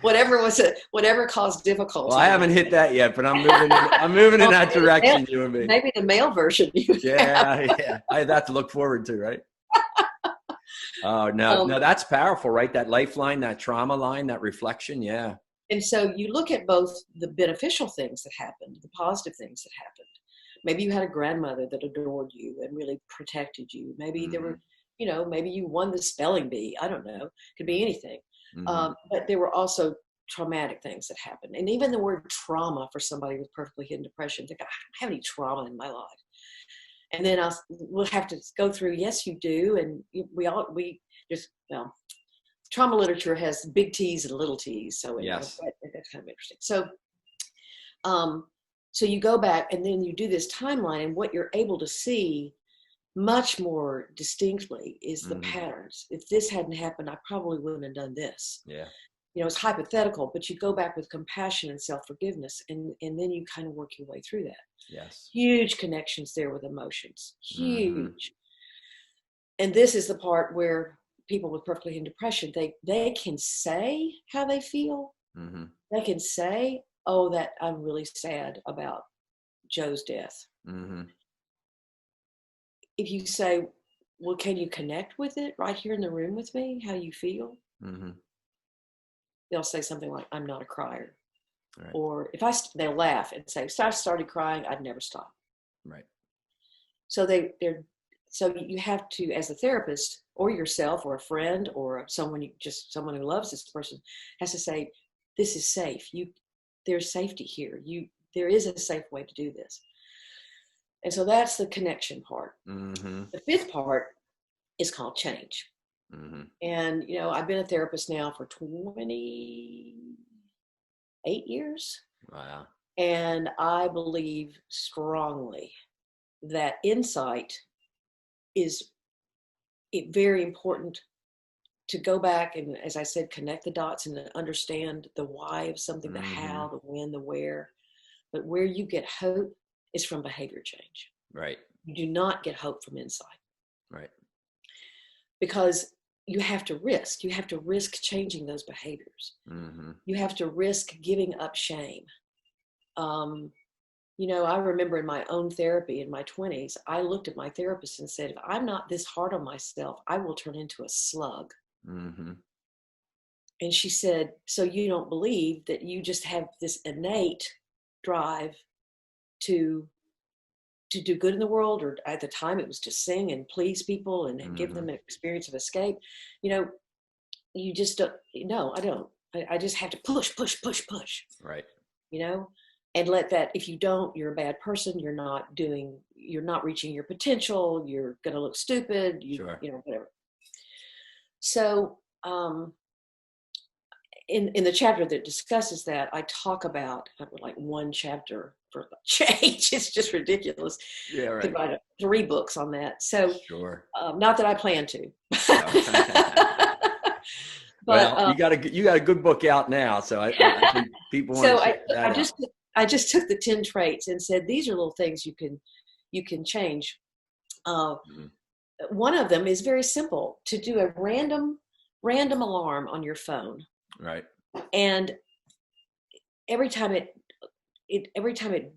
whatever, whatever caused difficulty. Well, I haven't hit that yet, but I'm moving. I'm moving in that direction. You and me. Maybe the male version. Yeah. I have that to look forward to, right? Oh no, that's powerful, right? That lifeline, that trauma line, that reflection. Yeah. And so you look at both the beneficial things that happened, the positive things that happened. Maybe you had a grandmother that adored you and really protected you. Maybe there were, maybe you won the spelling bee. I don't know. Could be anything. Mm-hmm. But there were also traumatic things that happened. And even the word trauma for somebody with perfectly hidden depression, think, I don't have any trauma in my life. And then we'll have to go through, yes, you do. And trauma literature has big T's and little T's. So yes. That's kind of interesting. So you go back and then you do this timeline, and what you're able to see much more distinctly is the patterns. If this hadn't happened, I probably wouldn't have done this. Yeah. It's hypothetical, but you go back with compassion and self-forgiveness, and then you kind of work your way through that. Yes. Huge connections there with emotions. Huge. And this is the part where people with perfectly hidden depression, they can say how they feel. Mm-hmm. They can say, oh, that I'm really sad about Joe's death. Mm-hmm. If you say, well, can you connect with it right here in the room with me, how you feel? Mm-hmm. They'll say something like, I'm not a crier. Right. Or they'll laugh and say, if I started crying, I'd never stop. Right. So so you have to, as a therapist or yourself or a friend or someone who loves this person has to say, this is safe. There's safety here. There is a safe way to do this. And so that's the connection part. Mm-hmm. The fifth part is called change. Mm-hmm. And, I've been a therapist now for 28 years. Wow. And I believe strongly that insight is very important to go back and, as I said, connect the dots and understand the why of something, the how, the when, the where. But where you get hope is from behavior change. Right. You do not get hope from insight. Right. Because you have to risk. You have to risk changing those behaviors. Mm-hmm. You have to risk giving up shame. I remember in my own therapy in my 20s, I looked at my therapist and said, if I'm not this hard on myself, I will turn into a slug. Mm-hmm. And she said, so you don't believe that you just have this innate drive to do good in the world, or at the time it was to sing and please people and give them an experience of escape. You just don't. No, I don't. I just have to push. Right. And let that, if you don't, you're a bad person. You're not reaching your potential. You're going to look stupid. Whatever. So, in the chapter that discusses that, I talk about like one chapter for change. It's just ridiculous. Yeah, right. I could write 3 books on that. So, sure. Not that I plan to. But you got a good book out now, so I think people want to check that out. I just took the 10 traits and said these are little things you can change. One of them is very simple: to do a random alarm on your phone. Right. And every time it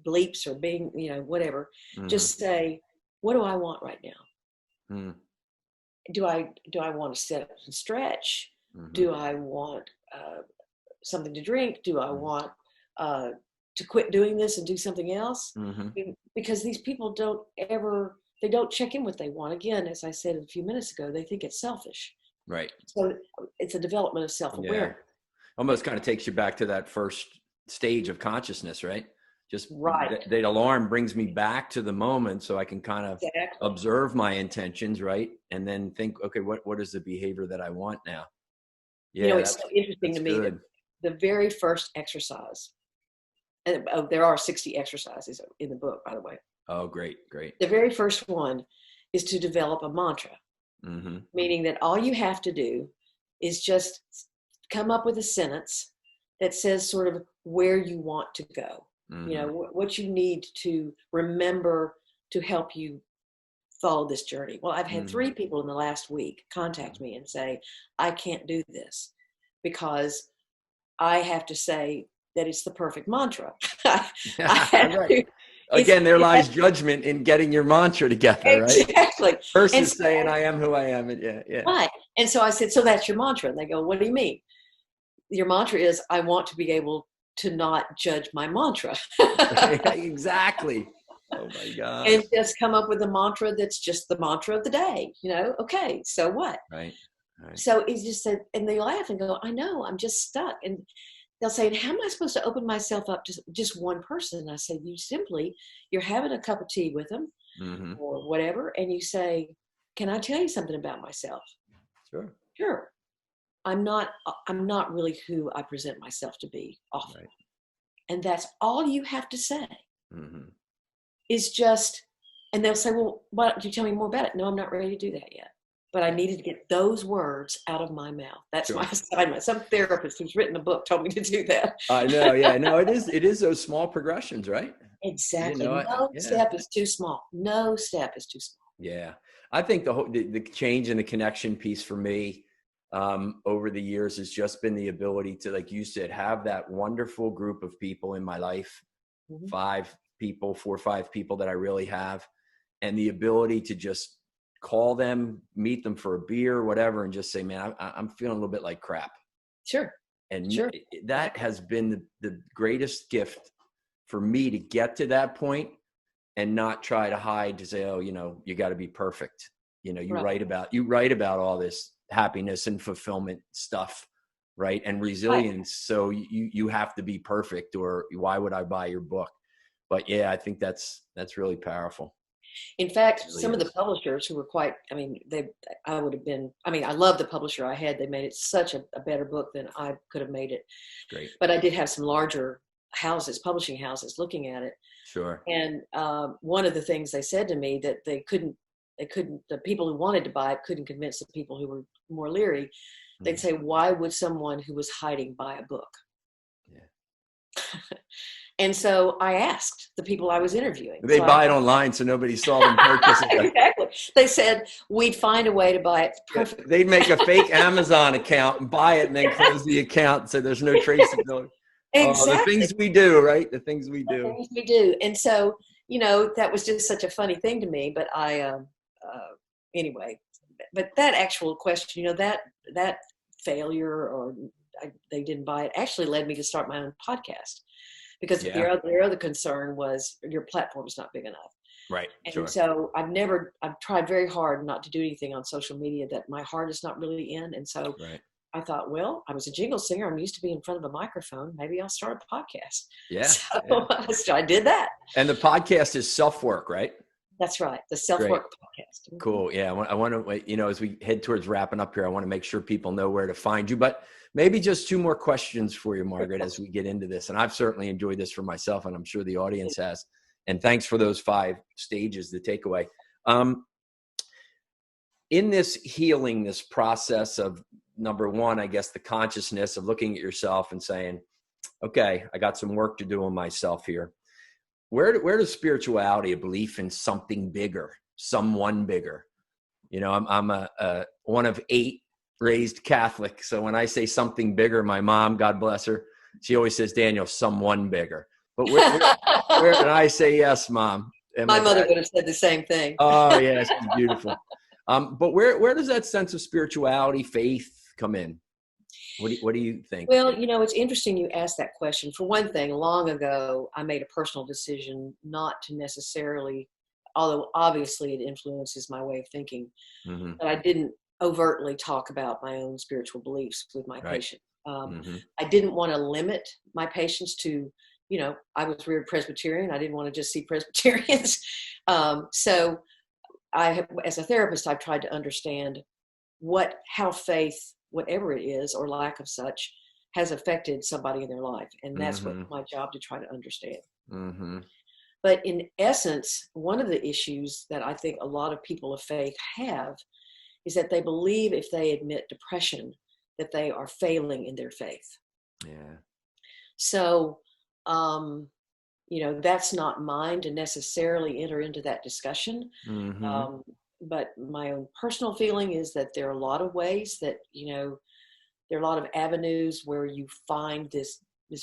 bleeps or bing, whatever, just say, what do I want right now? Do I want to sit up and stretch? Do I want something to drink? Do I want to quit doing this and do something else. Mm-hmm. Because these people they don't check in what they want. Again, as I said a few minutes ago, they think it's selfish. Right. So it's a development of self-awareness. Yeah. Almost kind of takes you back to that first stage of consciousness, right? Just right. The alarm brings me back to the moment so I can kind of exactly. observe my intentions, right? And then think, okay, what is the behavior that I want now? Yeah, it's so interesting to me good. that the very first exercise, and there are 60 exercises in the book, by the way. Oh, great. The very first one is to develop a mantra, meaning that all you have to do is just come up with a sentence that says sort of where you want to go, what you need to remember to help you follow this journey. Well, I've had 3 people in the last week contact me and say, I can't do this because I have to say that it's the perfect mantra. Right. Again, there lies judgment in getting your mantra together, right? Exactly. Versus saying, I am who I am. Yeah. Right. And so I said, so that's your mantra. And they go, what do you mean? Your mantra is, I want to be able to not judge my mantra. Exactly. Oh my God. And just come up with a mantra that's just the mantra of the day. Okay, so what? Right. So he just said, and they laugh and go, I know, I'm just stuck. And they'll say, and how am I supposed to open myself up to just one person? And I say, you're having a cup of tea with them or whatever. And you say, can I tell you something about myself? Sure. I'm not really who I present myself to be often. Right. And that's all you have to say is just, and they'll say, well, why don't you tell me more about it? No, I'm not ready to do that yet. But I needed to get those words out of my mouth. That's my assignment. Some therapist who's written a book told me to do that. I know. Yeah, no, it is those small progressions, right? Exactly. No step is too small. No step is too small. Yeah. I think the change in the connection piece for me over the years has just been the ability to, like you said, have that wonderful group of people in my life, 4 or 5 people that I really have, and the ability to just call them, meet them for a beer, whatever, and just say, man, I'm feeling a little bit like crap. Sure. And that has been the greatest gift for me, to get to that point and not try to hide, to say, oh, you got to be perfect. You write about all this happiness and fulfillment stuff, right? And resilience. Right. So you have to be perfect, or why would I buy your book? But yeah, I think that's really powerful. In fact, some of the publishers who were I love the publisher I had. They made it such a better book than I could have made it. Great. But I did have some larger publishing houses looking at it. Sure. And one of the things they said to me that they couldn't, the people who wanted to buy it couldn't convince the people who were more leery. They'd say, why would someone who was hiding buy a book? Yeah. And so I asked the people I was interviewing. They buy it online, so nobody saw them purchase it. Exactly. They said, we'd find a way to buy it perfectly. They'd make a fake Amazon account and buy it and then close the account so there's no traceability. Exactly. The things we do, right? The things we do. And so, that was just such a funny thing to me. But anyway, but that actual question, that failure or they didn't buy it actually led me to start my own podcast. Because their other concern was your platform's not big enough. Right. And so I've tried very hard not to do anything on social media that my heart is not really in. And so I thought, well, I was a jingle singer. I'm used to being in front of a microphone. Maybe I'll start a podcast. Yeah. So I did that. And the podcast is self-work, right? That's right. The self-work podcast. Cool. Yeah. I want to, as we head towards wrapping up here, I want to make sure people know where to find you. But maybe just 2 more questions for you, Margaret, as we get into this. And I've certainly enjoyed this for myself, and I'm sure the audience has. And thanks for those 5 stages, the takeaway. In this healing, this process of, number 1, I guess, the consciousness of looking at yourself and saying, okay, I got some work to do on myself here. Where does spirituality, a belief in something bigger, someone bigger? I'm a one of 8 raised Catholic. So when I say something bigger, my mom, God bless her, she always says, Daniel, someone bigger. But where and I say, yes, Mom. And my mother would have said the same thing. Oh, yeah, she's beautiful. But where does that sense of spirituality, faith come in? What do you think? Well, it's interesting you asked that question. For one thing, long ago, I made a personal decision not to necessarily, although obviously it influences my way of thinking, Mm-hmm. but I didn't overtly talk about my own spiritual beliefs with my Right. patient. Mm-hmm. I didn't want to limit my patients to, I was reared Presbyterian. I didn't want to just see Presbyterians. So as a therapist, I've tried to understand how faith, whatever it is, or lack of such, has affected somebody in their life. And that's what my job to try to understand. Mm-hmm. But in essence, one of the issues that I think a lot of people of faith have is that they believe if they admit depression, that they are failing in their faith. Yeah. So, that's not mine to necessarily enter into that discussion. Mm-hmm. But my own personal feeling is that there are a lot of ways that, there are a lot of avenues where you find this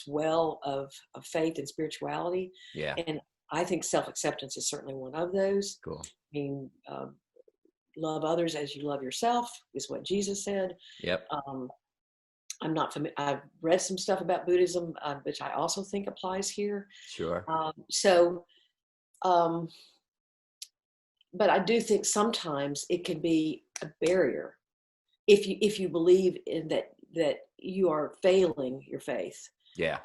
well of faith and spirituality. Yeah. And I think self-acceptance is certainly one of those. Cool. I mean, love others as you love yourself is what Jesus said. Yep. I'm not familiar. I've read some stuff about Buddhism, which I also think applies here. Sure. But I do think sometimes it can be a barrier if you believe in that you are failing your faith. Yeah.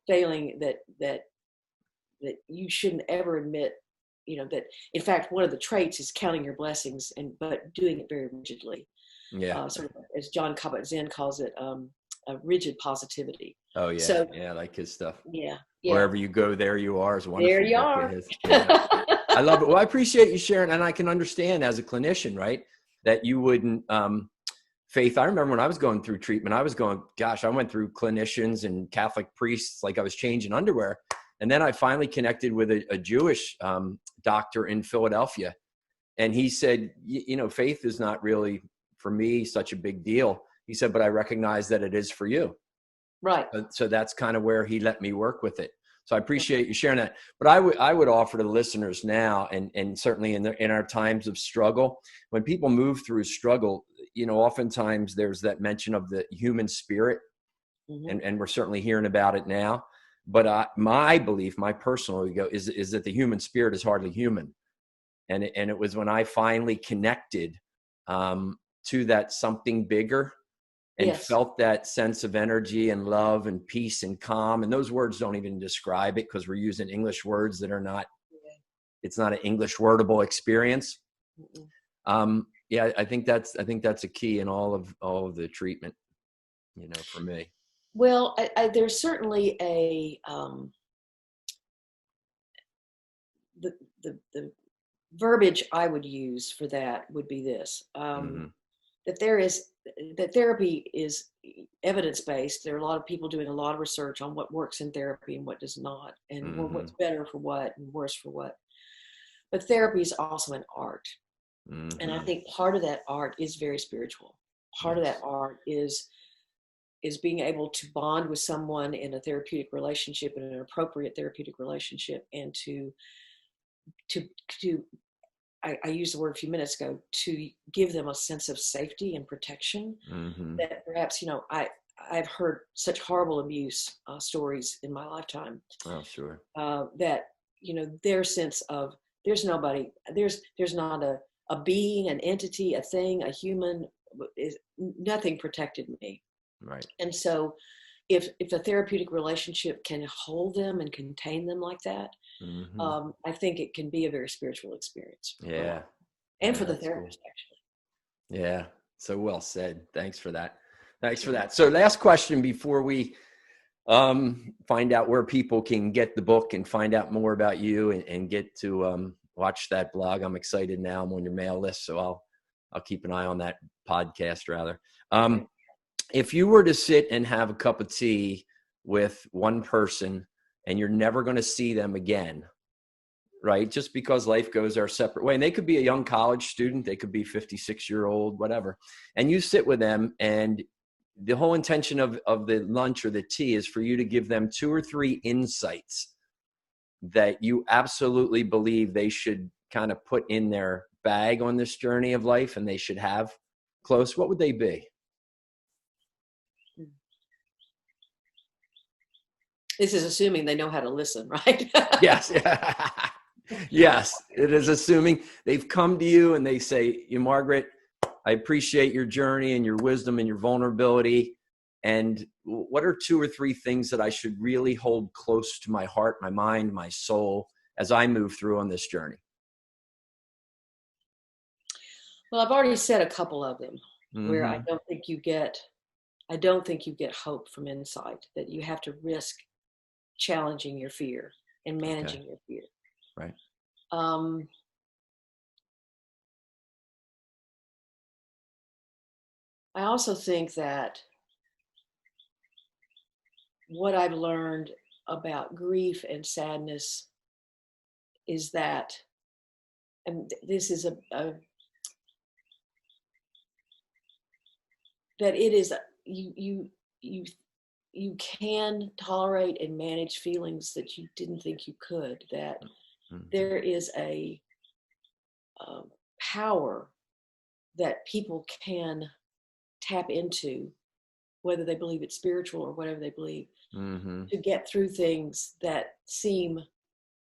Failing that you shouldn't ever admit, that in fact one of the traits is counting your blessings but doing it very rigidly. Yeah. Sort of, as John Kabat-Zinn calls it, a rigid positivity. Oh yeah. So, yeah, I like his stuff. Yeah. Wherever you go, there you are is wonderful. There you are. Yeah. I love it. Well, I appreciate you sharing, and I can understand as a clinician, right, that you wouldn't. Faith. I remember when I was going through treatment, I went through clinicians and Catholic priests like I was changing underwear, and then I finally connected with a Jewish doctor in Philadelphia, and he said, faith is not really for me such a big deal. He said, but I recognize that it is for you. Right. So that's kind of where he let me work with it. So I appreciate you sharing that. But I would offer to the listeners now, and certainly in our times of struggle, when people move through struggle, oftentimes there's that mention of the human spirit, and we're certainly hearing about it now. But my belief, my personal ego, is that the human spirit is hardly human, and it was when I finally connected to that something bigger. And felt that sense of energy and love and peace and calm. And those words don't even describe it because we're using English words that are not, it's not an English wordable experience. I think that's a key in all of the treatment, for me. Well, there's certainly the verbiage I would use for that would be this, that therapy is evidence-based. There are a lot of people doing a lot of research on what works in therapy and what does not, and what's better for what and worse for what. But therapy is also an art. And I think part of that art is very spiritual. Part of that art is being able to bond with someone in a therapeutic relationship, in an appropriate therapeutic relationship, and to I used the word a few minutes ago, to give them a sense of safety and protection that perhaps, I've heard such horrible abuse stories in my lifetime. Oh, sure. That, their sense of there's not a being, an entity, a thing, a human, nothing protected me. Right. And so if a therapeutic relationship can hold them and contain them like that, I think it can be a very spiritual experience. Yeah. And for the therapist, cool. Actually. Yeah. So well said. Thanks for that. So last question before we find out where people can get the book and find out more about you and get to watch that blog. I'm excited now. I'm on your mail list, so I'll keep an eye on that podcast rather. If you were to sit and have a cup of tea with one person and you're never going to see them again, right? Just because life goes our separate way. And they could be a young college student. They could be 56-year-old, whatever. And you sit with them, and the whole intention of the lunch or the tea is for you to give them 2 or 3 insights that you absolutely believe they should kind of put in their bag on this journey of life and they should have close. What would they be? This is assuming they know how to listen, right? Yes. Yes. It is assuming they've come to you and they say, you, Margaret, I appreciate your journey and your wisdom and your vulnerability. And what are 2 or 3 things that I should really hold close to my heart, my mind, my soul as I move through on this journey? Well, I've already said a couple of them where Mm-hmm. I don't think you get hope from insight, that you have to risk challenging your fear and Okay. managing your fear. Right. Um, I also think that what I've learned about grief and sadness is that, and this is that it is you you can tolerate and manage feelings that you didn't think you could. That Mm-hmm. there is a power that people can tap into, whether they believe it's spiritual or whatever they believe, Mm-hmm. to get through things that seem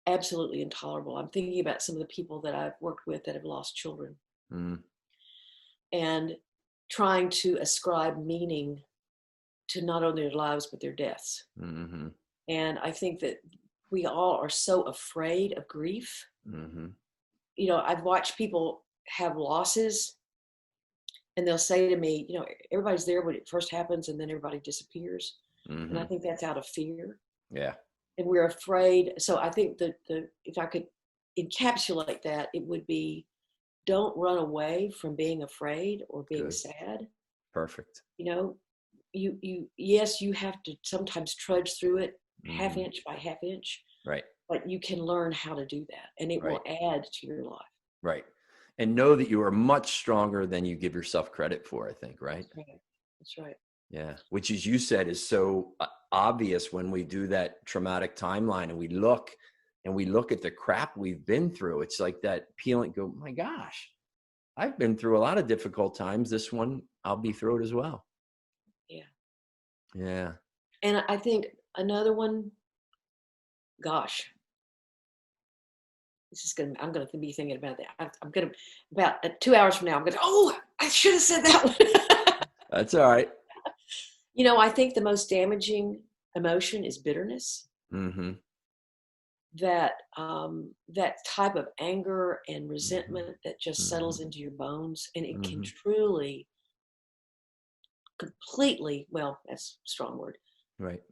absolutely intolerable. I'm thinking about some of the people that I've worked with that have lost children, Mm-hmm. and trying to ascribe meaning to not only their lives but their deaths. Mm-hmm. And I think that we all are so afraid of grief. Mm-hmm. I've watched people have losses and they'll say to me, everybody's there when it first happens and then everybody disappears. And I Mm-hmm. think that's out of fear. Yeah. And we're afraid. So I think that if I could encapsulate that, it would be, don't run away from being afraid or being Good. sad. Perfect. Yes, you have to sometimes trudge through it half Mm-hmm. inch by half inch, Right. but you can learn how to do that and it will Right. add to your life. Right. And know that you are much stronger than you give yourself credit for, I think, right? That's right. That's right. Yeah. Which, as you said, is so obvious when we do that traumatic timeline and we look at the crap we've been through. It's like that peeling, go, my gosh, I've been through a lot of difficult times. This one, I'll be through it as well. Yeah. Yeah. And I think another one, gosh, I'm gonna be thinking about that. I'm gonna, about 2 hours from now, I'm gonna, oh, I should have said that one. That's all right. I think the most damaging emotion is bitterness. Mm-hmm. That type of anger and Mm-hmm. resentment that just Mm-hmm. settles into your bones, and it can Mm-hmm. truly, completely, well, that's a strong word, Right.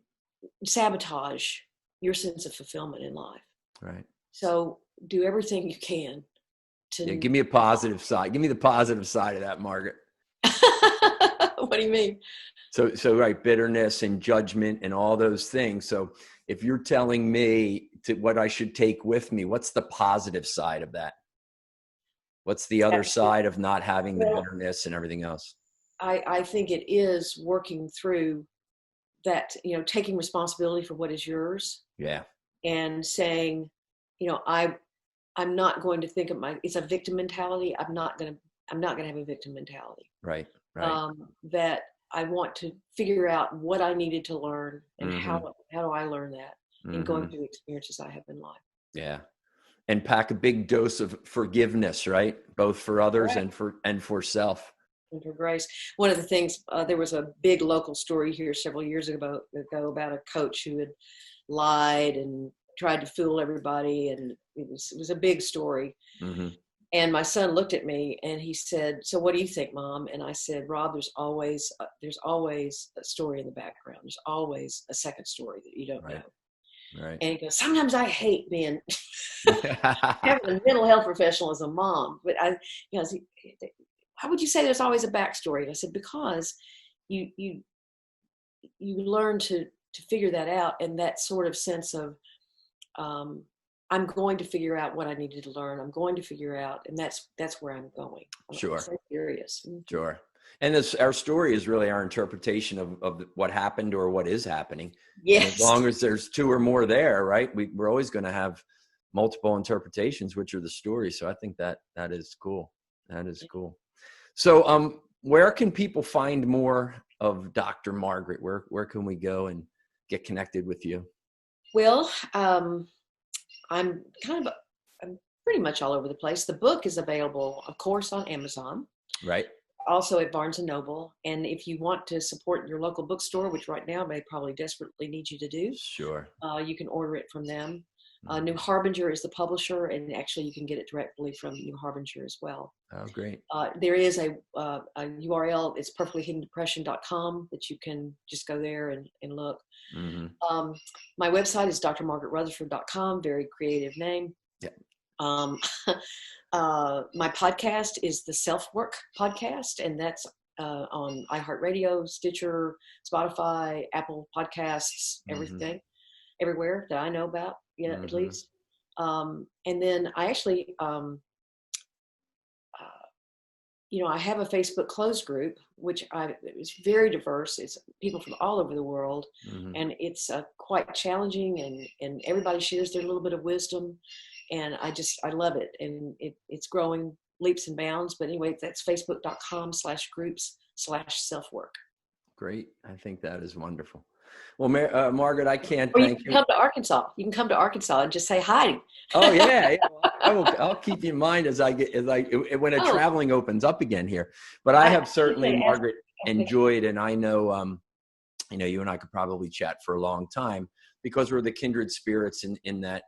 sabotage your sense of fulfillment in life. Right. So do everything you can Yeah. to. Give me a positive side. Give me the positive side of that, Margaret. What do you mean? So right, bitterness and judgment and all those things. So if you're telling me to what I should take with me, what's the positive side of that? What's the other side of not having the Well, bitterness and everything else? I think it is working through that, taking responsibility for what is yours Yeah. and saying, I'm not going to think of it's a victim mentality. I'm not going to have a victim mentality. Right. Right. That I want to figure out what I needed to learn and Mm-hmm. how do I learn that in going Mm-hmm. through the experiences I have in life. Yeah. And pack a big dose of forgiveness, right? Both for others Correct. and for self. And for grace. One of the things, there was a big local story here several years ago about a coach who had lied and tried to fool everybody, and it was a big story. Mm-hmm. And my son looked at me and he said, "So what do you think, Mom?" And I said, "Rob, there's always a story in the background. There's always a second story that you don't know." Right. Right. And he goes, "Sometimes I hate being having a mental health professional as a mom, but how would you say there's always a backstory?" And I said, "Because you learn to figure that out, and that sort of sense of, I'm going to figure out what I needed to learn. I'm going to figure out, and that's where I'm going. I'm Sure. so curious." Sure. And our story is really our interpretation of what happened or what is happening. And as Yes. long as there's 2 or more there, right, we're always going to have multiple interpretations, which are the story. So I think that is cool. That is cool. So where can people find more of Dr. Margaret? Where can we go and get connected with you? Well, I'm I'm pretty much all over the place. The book is available, of course, on Amazon. Right. Also at Barnes and Noble. And if you want to support your local bookstore, which right now they probably desperately need you to do, Sure. you can order it from them. Mm-hmm. New Harbinger is the publisher, and actually you can get it directly from New Harbinger as well. Oh, great. There is a URL, it's perfectlyhiddendepression.com, that you can just go there and look. Mm-hmm. My website is drmargaretrutherford.com, very creative name. Yeah. My podcast is the Self-Work Podcast, and that's on iHeartRadio, Stitcher, Spotify, Apple Podcasts, everything, everywhere that I know about, at least. And then I actually, I have a Facebook closed group, which it's very diverse. It's people from all over the world, and it's quite challenging, and everybody shares their little bit of wisdom. And I love it. And it's growing leaps and bounds. But anyway, that's facebook.com/groups/self-work. Great. I think that is wonderful. Well, Margaret, I can't or thank you. Come to Arkansas. You can come to Arkansas and just say hi. Oh, yeah. I'll keep you in mind when traveling opens up again here. But I have certainly, Margaret, enjoyed, and I know, you and I could probably chat for a long time because we're the kindred spirits in that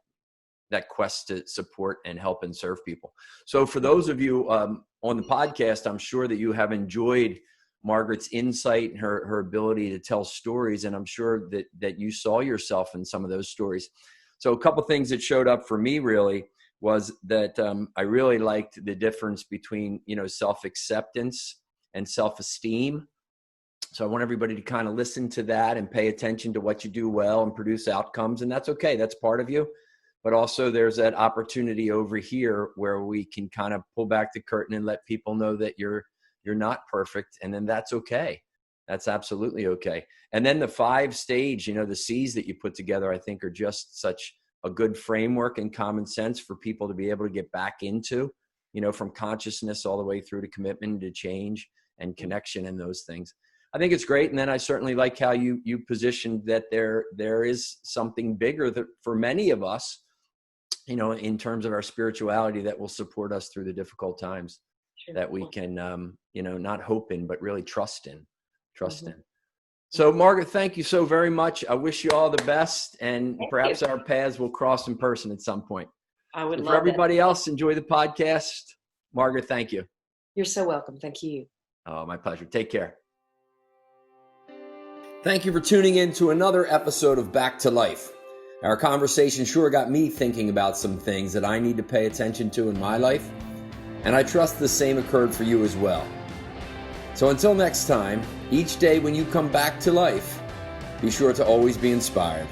quest to support and help and serve people. So for those of you on the podcast, I'm sure that you have enjoyed Margaret's insight and her ability to tell stories. And I'm sure that you saw yourself in some of those stories. So a couple things that showed up for me really was that I really liked the difference between, self-acceptance and self-esteem. So I want everybody to kind of listen to that and pay attention to what you do well and produce outcomes. And that's okay. That's part of you. But also there's that opportunity over here where we can kind of pull back the curtain and let people know that you're not perfect. And then that's okay. That's absolutely okay. And then the 5-stage, the C's that you put together, I think are just such a good framework and common sense for people to be able to get back into, from consciousness all the way through to commitment to change and connection and those things. I think it's great. And then I certainly like how you positioned that there is something bigger that for many of us, in terms of our spirituality that will support us through the difficult times that we can, not hope in, but really trust in. So Margaret, thank you so very much. I wish you all the best, and perhaps our paths will cross in person at some point. I would love for everybody else, enjoy the podcast. Margaret, thank you. You're so welcome. Thank you. Oh, my pleasure. Take care. Thank you for tuning in to another episode of Back to Life. Our conversation sure got me thinking about some things that I need to pay attention to in my life, and I trust the same occurred for you as well. So until next time, each day when you come back to life, be sure to always be inspired.